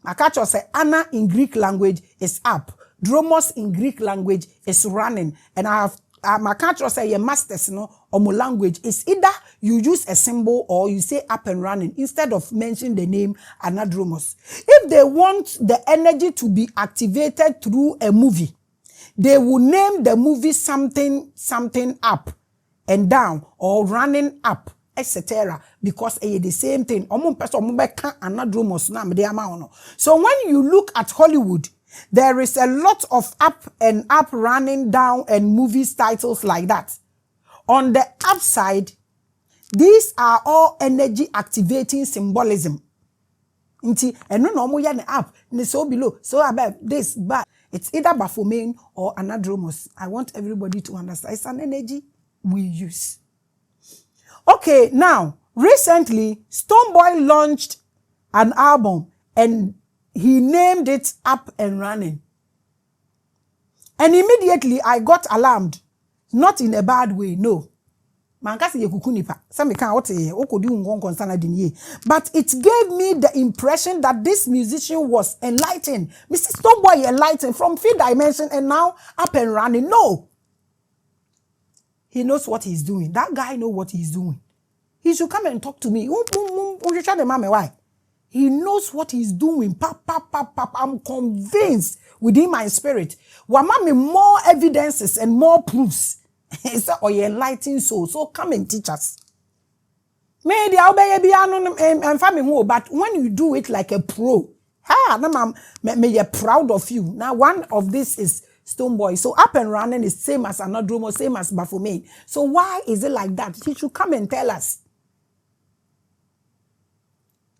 I catch you say ana in Greek language is up. Dromos in Greek language is running. And I have my catch say your masters or my language is either you use a symbol or you say up and running instead of mentioning the name Anadromous. If they want the energy to be activated through a movie, they will name the movie something up and down or running up, etc. Because the same thing. So when you look at Hollywood, there is a lot of up and up, running down and movies titles like that. On the upside, these are all energy activating symbolism. And no up, so below, so above this, but it's either Baphomet or Anadromous. I want everybody to understand it's an energy we use. Okay, now, recently, Stonebwoy launched an album and he named it Up and Running. And immediately I got alarmed. Not in a bad way, no. But it gave me the impression that this musician was enlightened. Mr. Stonebwoy enlightened from 3 dimensions and now up and running. No. He knows what he's doing. That guy knows what he's doing. He should come and talk to me. Why? He knows what he's doing. I'm convinced within my spirit. Wamame more evidences and more proofs. It's a enlightened soul. So come and teach us. Maybe I'll be and family, but when you do it like a pro, may you're proud of you. Now one of this is Stonebwoy. So up and running is same as Anadromous, same as Baphomet. So why is it like that? He should come and tell us.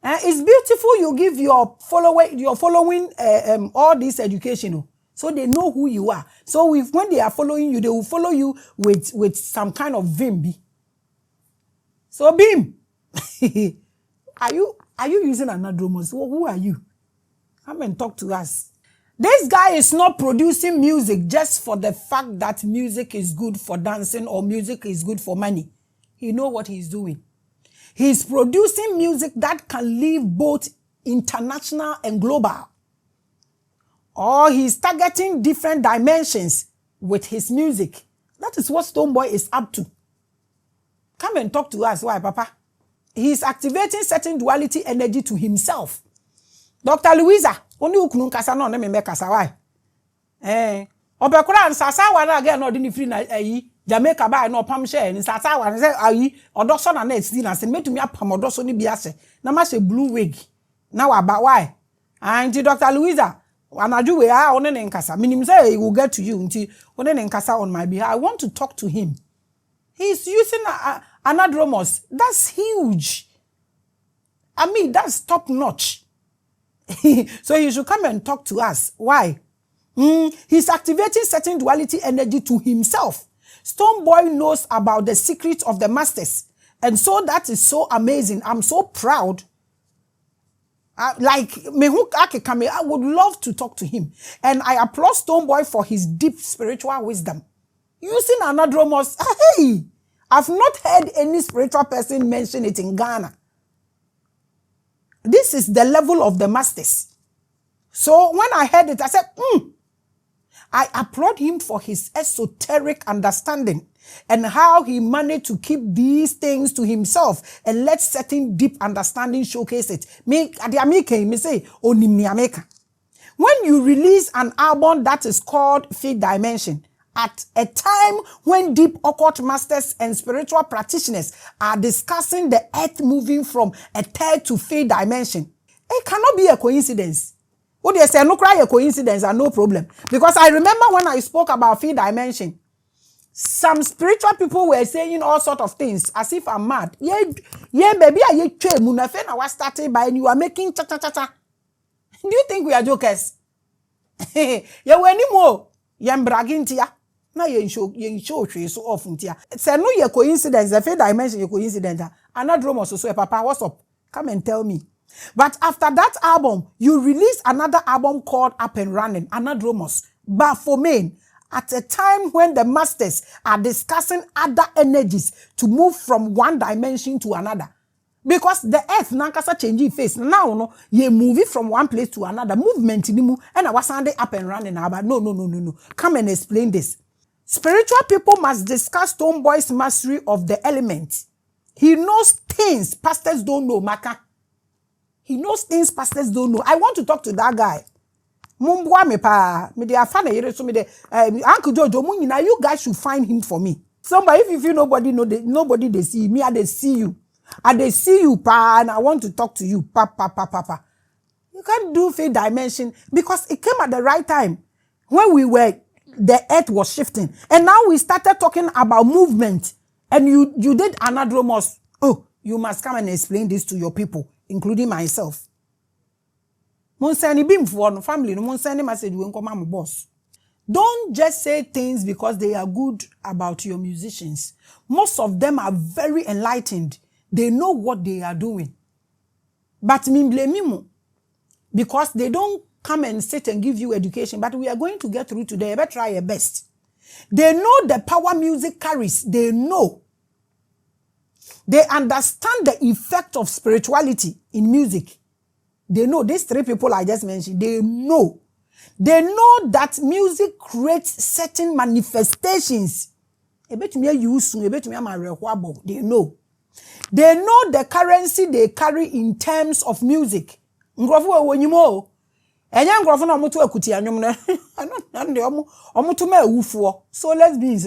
It's beautiful you give your following all this education, so they know who you are. So when they are following you, they will follow you with some kind of vim. So Bim, are you using Anadromous? Who are you? Come and talk to us. This guy is not producing music just for the fact that music is good for dancing or music is good for money. He knows what he's doing. He's producing music that can live both international and global. Or he's targeting different dimensions with his music. That is what Stonebwoy is up to. Come and talk to us. Why, Papa? He's activating certain duality energy to himself. Dr. Louisa, only ukunun kasa no me kasa why? Obekura and Sasa one again no didn't free na Jamaica by no pam share and Sasa one say ayi odoso na next dinner say metumi apam odoso ni biase na ma say blue wig now about why auntie Dr. Louisa anaju we a one ne nkasa minim say he will get to you until one ne nkasa on my behalf. I want to talk to him. He's using Anadromous. That's huge. I mean, that's top notch. So he should come and talk to us. Why? He's activating certain duality energy to himself. Stonebwoy knows about the secrets of the masters. And so that is so amazing. I'm so proud. I would love to talk to him. And I applaud Stonebwoy for his deep spiritual wisdom. Using Anadromous, hey, I've not heard any spiritual person mention it in Ghana. This is the level of the masters. So when I heard it, I said, I applaud him for his esoteric understanding and how he managed to keep these things to himself and let certain deep understanding showcase it. When you release an album that is called Fifth Dimension, at a time when deep occult masters and spiritual practitioners are discussing the earth moving from a third to fifth dimension, it cannot be a coincidence. What they say, no cry a coincidence and no problem. Because I remember when I spoke about fifth dimension, some spiritual people were saying all sorts of things as if I'm mad. Yeah, baby, I was started by and you are making cha-cha-cha-cha. Do you think we are jokers? Yeah, we anymore. Yam bragging tia. Na yen show so often tia. Say no ye coincidence. The fifth dimension ye coincidence. Anadromous so papa, what's up? Come and tell me. But after that album, you released another album called Up and Running, Anadromous. But for me, at a time when the masters are discussing other energies to move from one dimension to another. Because the earth nankasa changing face. Now, no, ye moving from one place to another. Movement in and I was Sunday up and running. But no. Come and explain this. Spiritual people must discuss Stonebwoy's mastery of the elements. He knows things pastors don't know, Maka. He knows things pastors don't know. I want to talk to that guy. Mumbwa me pa. Me de afana yere so me de Uncle Jojo Munina, you guys should find him for me. Somebody if you feel nobody they see me, they see you. And they see you, pa, and I want to talk to you, pa. You can't do fifth dimension because it came at the right time when the earth was shifting. And now we started talking about movement. And you did Anadromous. Oh, you must come and explain this to your people, including myself. Monsani bim for family, no monsani message when come my boss. Don't just say things because they are good about your musicians. Most of them are very enlightened. They know what they are doing. But me blame you because they don't come and sit and give you education. But we are going to get through today. You better try your best. They know the power music carries. They know. They understand the effect of spirituality in music. They know. These three people I just mentioned, they know. They know that music creates certain manifestations. They know. They know the currency they carry in terms of music. So lesbians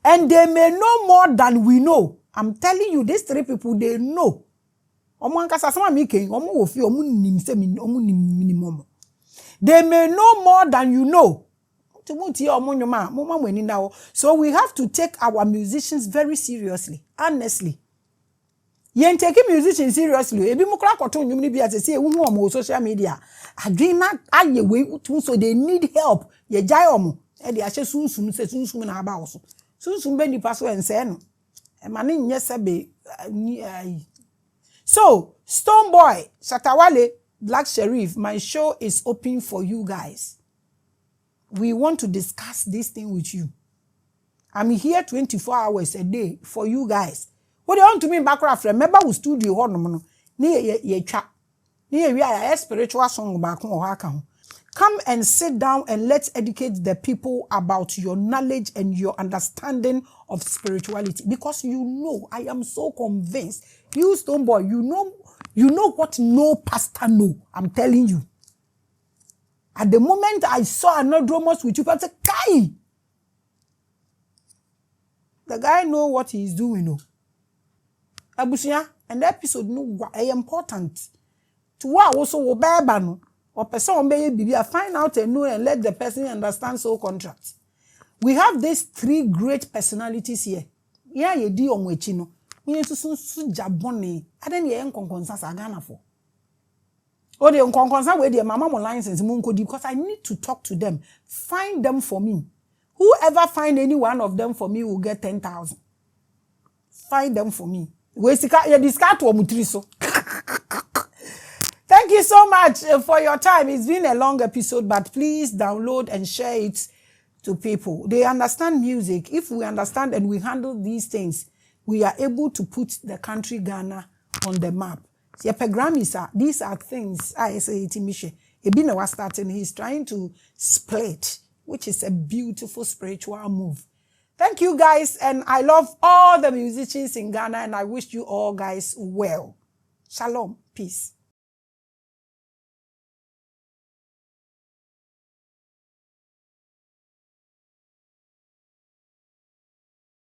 and they may know more than we know. I'm telling you, these three people, they know. They may know more than you know. So we have to take our musicians very seriously, honestly. You take musicians seriously. Social media. So they need help. So, Stonebwoy, Shatta, Wale, Black Sheriff, my show is open for you guys. We want to discuss this thing with you. I'm here 24 hours a day for you guys. What do you want to mean background? Remember we studio ye spiritual song back. Come and sit down and let's educate the people about your knowledge and your understanding of spirituality. Because you know, I am so convinced. You Stonebwoy, you know what no pastor know. I'm telling you. At the moment I saw Anadromous with you, I said, Kai! The guy know what he's doing, no. Abusia, and the episode no important. To what also obeba no, or person baby, find out and know and let the person understand soul contracts. We have these 3 great personalities here. Yeah, ye di onwechino. We need to soon jabone. I don't ye nkonkonsa sagana for. Oh, the nkonkonsa with the mama license munko because I need to talk to them. Find them for me. Whoever find any one of them for me will get 10,000. Find them for me. We discard to mutriso. Thank you so much for your time. It's been a long episode, but please download and share it to people. They understand music. If we understand and we handle these things, we are able to put the country Ghana on the map. These are things I say it in Misha. Ebina was starting, he's trying to split, which is a beautiful spiritual move. Thank you guys, and I love all the musicians in Ghana, and I wish you all guys well. Shalom, peace.